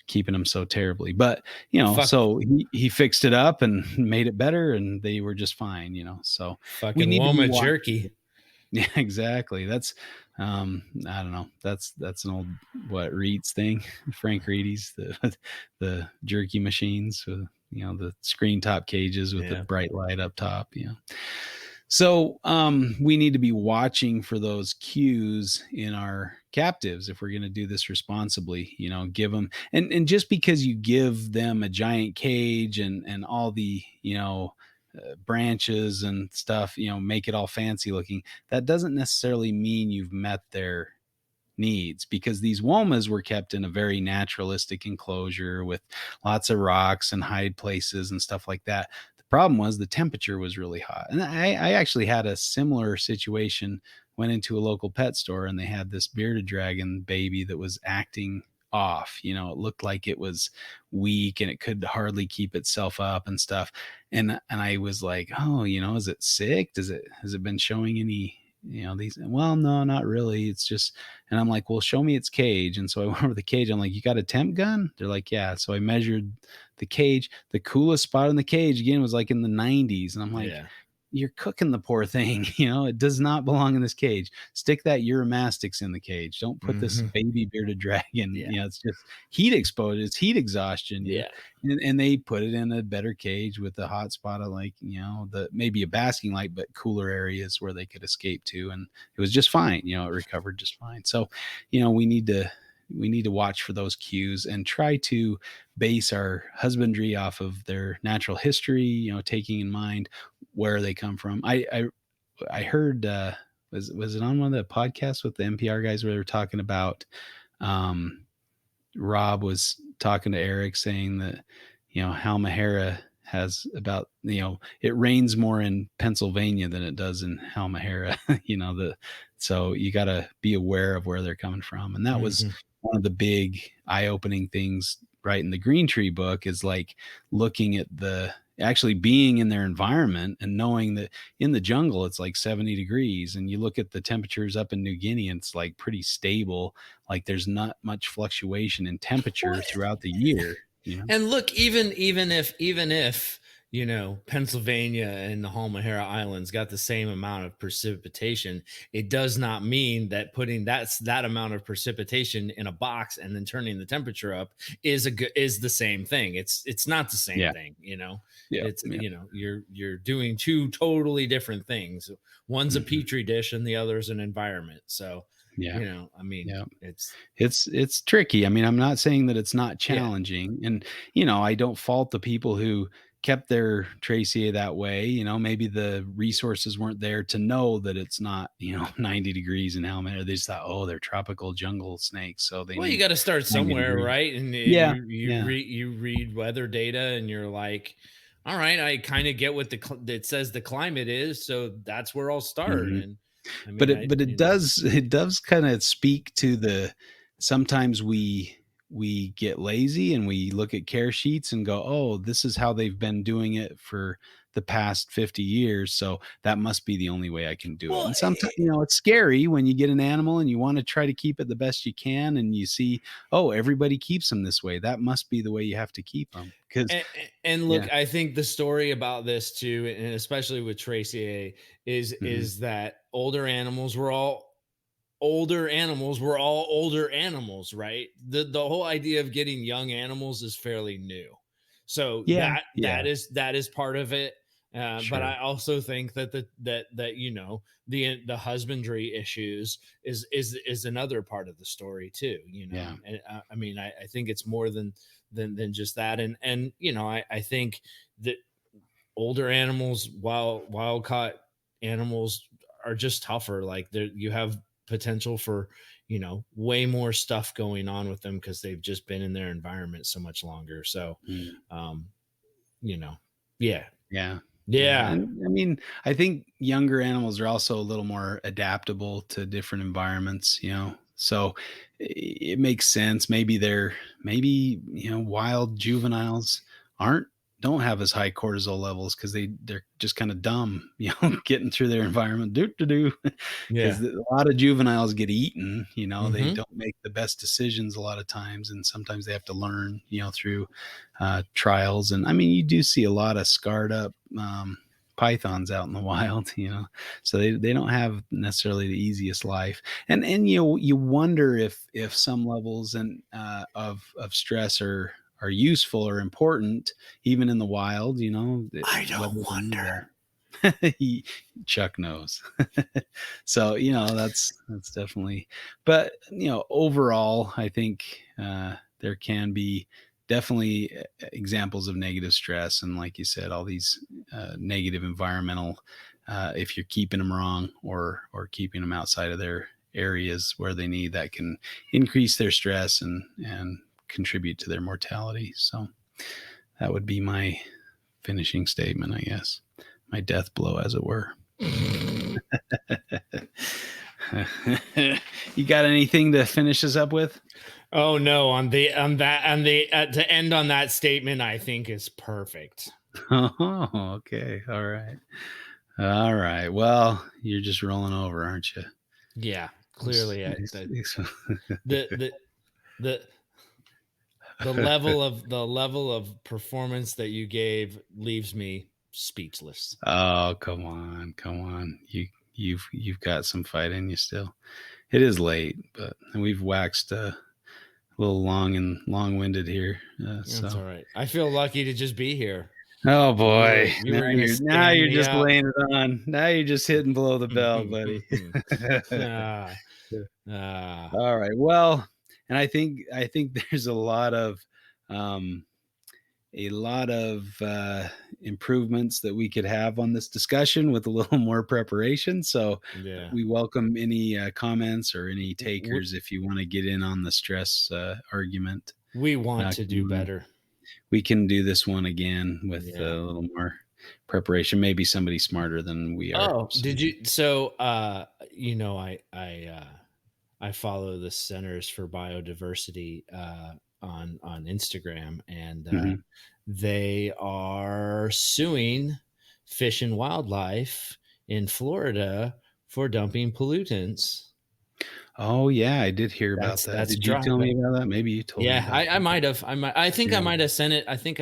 keeping them so terribly. But Fuck so he fixed it up and made it better, and they were just fine. So we fucking need to be Woma watching. jerky. Yeah, exactly. That's I don't know. That's an old Reeds thing, Frank Reedy's, the jerky machines with the screen top cages with the Yeah. bright light up top. So we need to be watching for those cues in our captives if we're going to do this responsibly. Give them, and just because you give them a giant cage and all the branches and stuff, make it all fancy looking, that doesn't necessarily mean you've met their needs, because these womas were kept in a very naturalistic enclosure with lots of rocks and hide places and stuff like that. The problem was the temperature was really hot. And I actually had a similar situation. Went into a local pet store, and they had this bearded dragon baby that was acting off. It looked like it was weak and it could hardly keep itself up and stuff. And I was like, oh, is it sick? Has it been showing any, these? Well, no, not really. It's just, and I'm like, well, show me its cage. And so I went over the cage. I'm like, you got a temp gun? They're like, yeah. So I measured the cage. The coolest spot in the cage again was like in the 90s. And I'm like, Yeah. you're cooking the poor thing. It does not belong in this cage. Stick that Uromastix in the cage. Don't put this Mhm. baby bearded dragon. Yeah. It's just heat exposure. It's heat exhaustion. Yeah. And they put it in a better cage with a hot spot of, like, the maybe a basking light, but cooler areas where they could escape to. And it was just fine. It recovered just fine. So, we need to watch for those cues and try to base our husbandry off of their natural history, taking in mind where they come from. I heard, was it on one of the podcasts with the NPR guys where they were talking about, um, Rob was talking to Eric saying that, Halmahera has about, it rains more in Pennsylvania than it does in Halmahera, so you got to be aware of where they're coming from. And that was Mhm. one of the big eye-opening things right in the Green Tree book, is like looking at actually being in their environment and knowing that in the jungle it's like 70 degrees, and you look at the temperatures up in New Guinea and it's like pretty stable. Like there's not much fluctuation in temperature Well, throughout the year. and look, even if Pennsylvania and the Halmahera Islands got the same amount of precipitation, it does not mean that putting that amount of precipitation in a box and then turning the temperature up is the same thing. It's not the same Yeah. thing. Yeah. It's Yeah. you're doing two totally different things. One's a Hmm. petri dish and the other's an environment. So Yeah. I mean, Yeah. it's It's tricky. I mean, I'm not saying that it's not yeah. challenging, and I don't fault the people who kept their Tracia that way. Maybe the resources weren't there to know that it's not 90 degrees in Helmet. They just thought, oh, they're tropical jungle snakes, so they Well, you need got to start 90 somewhere, degrees. right? And Yeah, you yeah. read weather data, and you're like, all right, I kind of get what it says the climate is, so that's where I'll start. Mhm. And I But mean, it does kind of speak to the, sometimes we get lazy and we look at care sheets and go, oh, this is how they've been doing it for the past 50 years, so that must be the only way I can do it. well, And sometimes, it's scary when you get an animal and you want to try to keep it the best you can, and you see, oh, everybody keeps them this way, that must be the way you have to keep them, because and yeah. look, I think the story about this too, and especially with Tracy A, is Mhm. that older animals were all older animals were all older animals, right? The whole idea of getting young animals is fairly new. So Yeah, that is part of it. But sure. I also think that the husbandry issues is another part of the story too. Yeah. And I mean, I think it's more than just that. And I think that older animals, wild caught animals, are just tougher. Like there, you have potential for way more stuff going on with them because they've just been in their environment so much longer. So, Mm. um, you know, yeah, Yeah. Yeah. yeah, And I mean, I think younger animals are also a little more adaptable to different environments, you know. So it makes sense. Maybe, wild juveniles aren't don't have as high cortisol levels because they're just kind of dumb, getting through their environment. Do do do. yeah. Because a lot of juveniles get eaten, they Hmm. don't make the best decisions a lot of times, and sometimes they have to learn, through trials. And I mean, you do see a lot of scarred up pythons out in the wild, so they don't have necessarily the easiest life. And you wonder if some levels of stress are useful or important even in the wild, I whether don't they need that. wonder. Chuck knows. So, that's definitely, but, overall, I think there can be definitely examples of negative stress. And like you said, all these negative environmental, if you're keeping them wrong or keeping them outside of their areas where they need, that can increase their stress and contribute to their mortality. So that would be my finishing statement, I guess. My death blow, as it were. You got anything to finish us up with? Oh no, to end on that statement, I think is perfect. Oh, okay. All right. All right. Well, you're just rolling over, aren't you? Yeah, It's- clearly, it's- the the the the level of performance that you gave leaves me speechless. oh, come on, come on. You've got some fight in you still. It is late, but we've waxed a little long and long-winded here. That's So all right. I feel lucky to just be here. oh You boy, were you now were gonna you're now stand you're me just up. laying it on. Now you're just hitting below the belt, buddy. Ah, ah, All right. Well, and I think there's um, a lot of improvements that we could have on this discussion with a little more preparation. So yeah. we welcome any comments or any W- takers if you want to get in on the stress argument. we want to do Come on. better. We can do this one again with a Yeah. little more preparation. Maybe somebody smarter than we are. Oh, So, did you? So, I follow the Centers for Biodiversity on Instagram, and mhm. they are suing Fish and Wildlife in Florida for dumping pollutants. Oh yeah, I did hear about that. That's Did you tell me driving. about that? Maybe you told me Yeah, about I that. might have. I think I Yeah. might have sent it. I think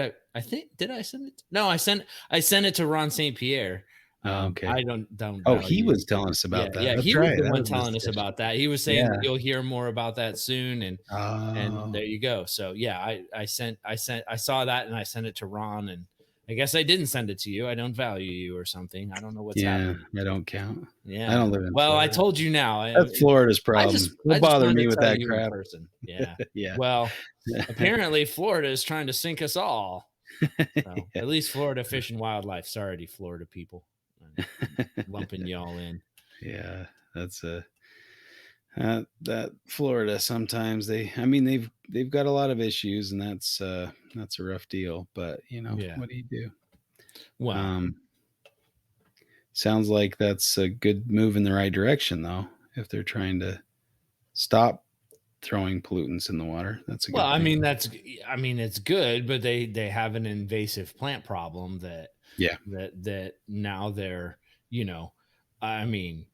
did I send it? No, I sent it to Ron St. Pierre. Oh, okay. I don't Oh, he value. was telling us Yeah, about that. yeah, That's he was right. the That one was the telling us discussion. about that. He was saying that Yeah. you'll hear more about that soon, and Oh, there you go. So yeah, I saw that and I sent it to Ron, and I guess I didn't send it to you. I don't value you or something. I don't know what's yeah. happening. I don't count. I Yeah. don't live in Well, I Florida. told you now. That's Florida's problem. I Don't just bother wanted me to with tell that you in crap. person. Yeah. Yeah. Well, apparently Florida is trying to sink us all. So Yeah. at least Florida Fish and Wildlife. Sorry, Florida people. I'm lumping y'all in. Yeah. That's that Florida sometimes I mean they've got a lot of issues, and that's a rough deal, but Yeah. what do you do? Well, Um Sounds like that's a good move in the right direction, though. If they're trying to stop throwing pollutants in the water, that's a Well, good thing. I mean it's good, but they have an invasive plant problem Yeah. that now they're, you know, I mean,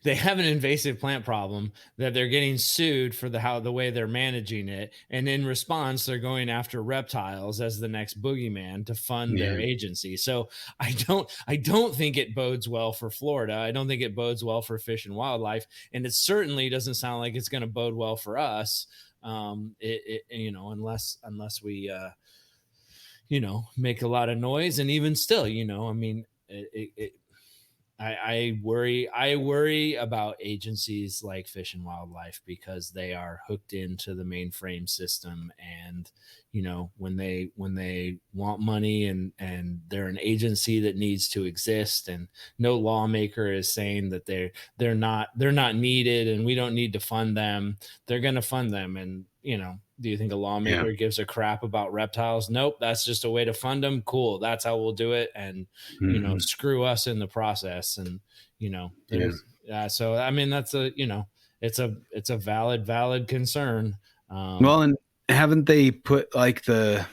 they have an invasive plant problem that they're getting sued for the way they're managing it, and in response they're going after reptiles as the next boogeyman to fund their Yeah. agency. So I don't think it bodes well for Florida. I don't think it bodes well for fish and wildlife, and it certainly doesn't sound like it's going to bode well for us. Unless we make a lot of noise. And even still, I mean, I worry about agencies like Fish and Wildlife, because they are hooked into the mainframe system, and when they want money, and they're an agency that needs to exist, and no lawmaker is saying that they're not needed and we don't need to fund them. They're going to fund them. And do you think a lawmaker gives a crap about reptiles? Nope. That's just a way to fund them. Cool. That's how we'll do it. And, screw us in the process. And, so, I mean, that's it's a valid concern. Well, and haven't they put like the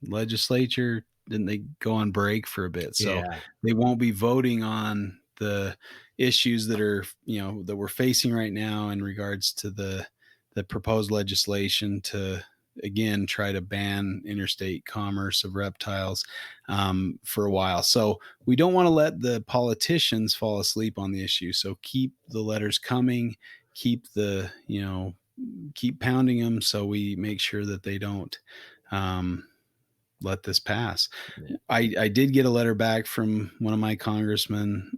legislature, didn't they go on break for a bit? So they won't be voting on the issues that are, that we're facing right now in regards to the proposed legislation to, again, try to ban interstate commerce of reptiles for a while. So we don't want to let the politicians fall asleep on the issue. So keep the letters coming, keep pounding them, so we make sure that they don't let this pass. Yeah. I did get a letter back from one of my congressmen,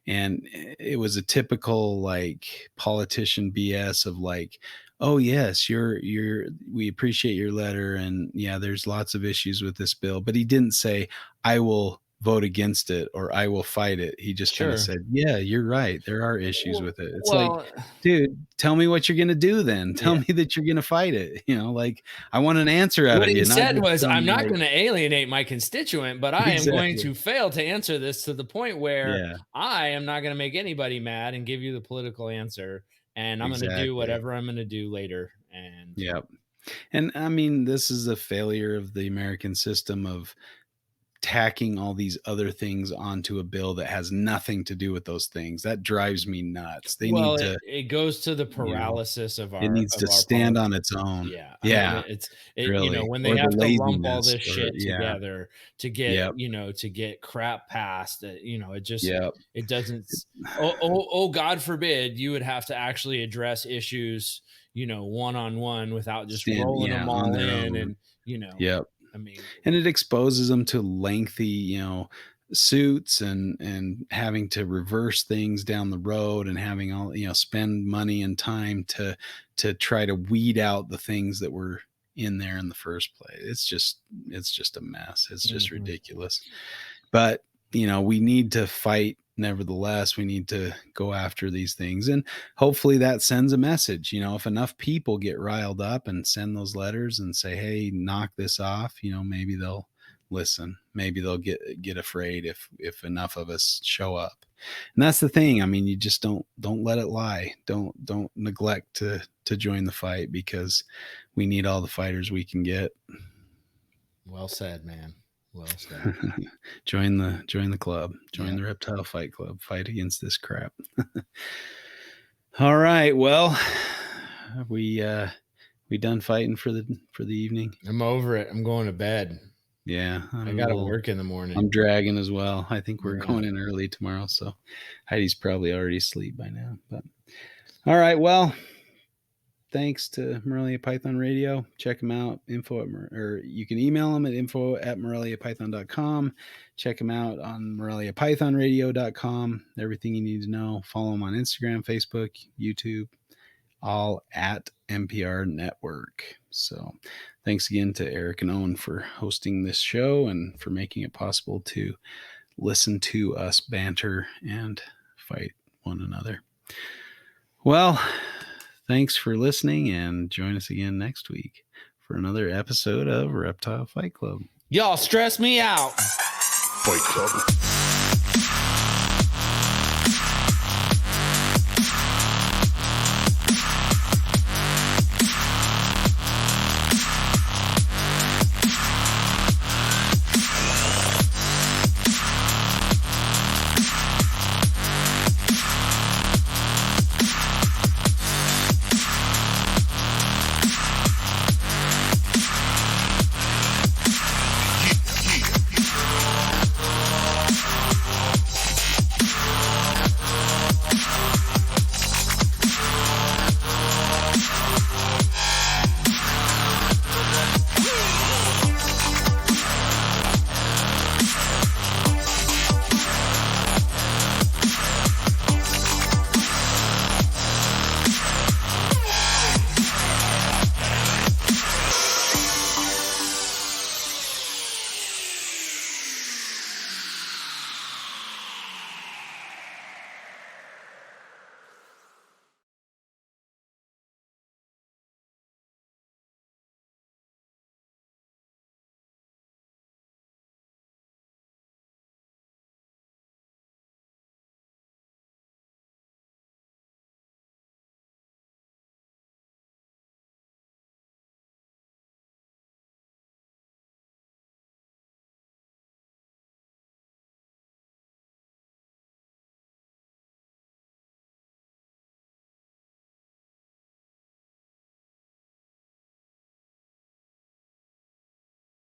and it was a typical like politician BS of like, oh yes, we appreciate your letter, and yeah, there's lots of issues with this bill. But he didn't say, I will vote against it or I will fight it. He just kind of said, yeah, you're right, there are issues with it. It's like, dude, tell me what you're gonna do then. Tell me that you're gonna fight it. Like, I want an answer out of you. What he said was, I'm not going to alienate my constituent, but I am going to fail to answer this to the point where I am not going to make anybody mad and give you the political answer, and I'm going to do whatever I'm going to do later. And and I mean, this is a failure of the American system of tacking all these other things onto a bill that has nothing to do with those things. That drives me nuts. It goes to the paralysis of our. It needs to stand on its own. I mean, when they have to lump all this shit together to get to get crap passed, it just it doesn't. Oh, God forbid you would have to actually address issues, one-on-one without just rolling them all in, and I mean, and it exposes them to lengthy, suits and having to reverse things down the road, and having all, spend money and time to try to weed out the things that were in there in the first place. It's just a mess. It's just ridiculous. But, we need to fight. Nevertheless, we need to go after these things, and hopefully that sends a message. If enough people get riled up and send those letters and say, hey, knock this off, maybe they'll listen. Maybe they'll get afraid if enough of us show up. And that's the thing. I mean, you just don't let it lie. Don't neglect to join the fight, because we need all the fighters we can get. Well said, man. Well said. Join the club. Join the Reptile Fight Club. Fight against this crap. All right. Well, we done fighting for the evening. I'm over it. I'm going to bed. Yeah, I got to work in the morning. I'm dragging as well. I think we're going in early tomorrow, so Heidi's probably already asleep by now. But all right. Well, thanks to Morelia Python Radio. Check them out. Or you can email them at info@moreliapython.com. Check them out on moreliapythonradio.com. Everything you need to know. Follow them on Instagram, Facebook, YouTube, all at MPR Network. So thanks again to Eric and Owen for hosting this show and for making it possible to listen to us banter and fight one another. Well, thanks for listening, and join us again next week for another episode of Reptile Fight Club. Y'all stress me out. Fight Club.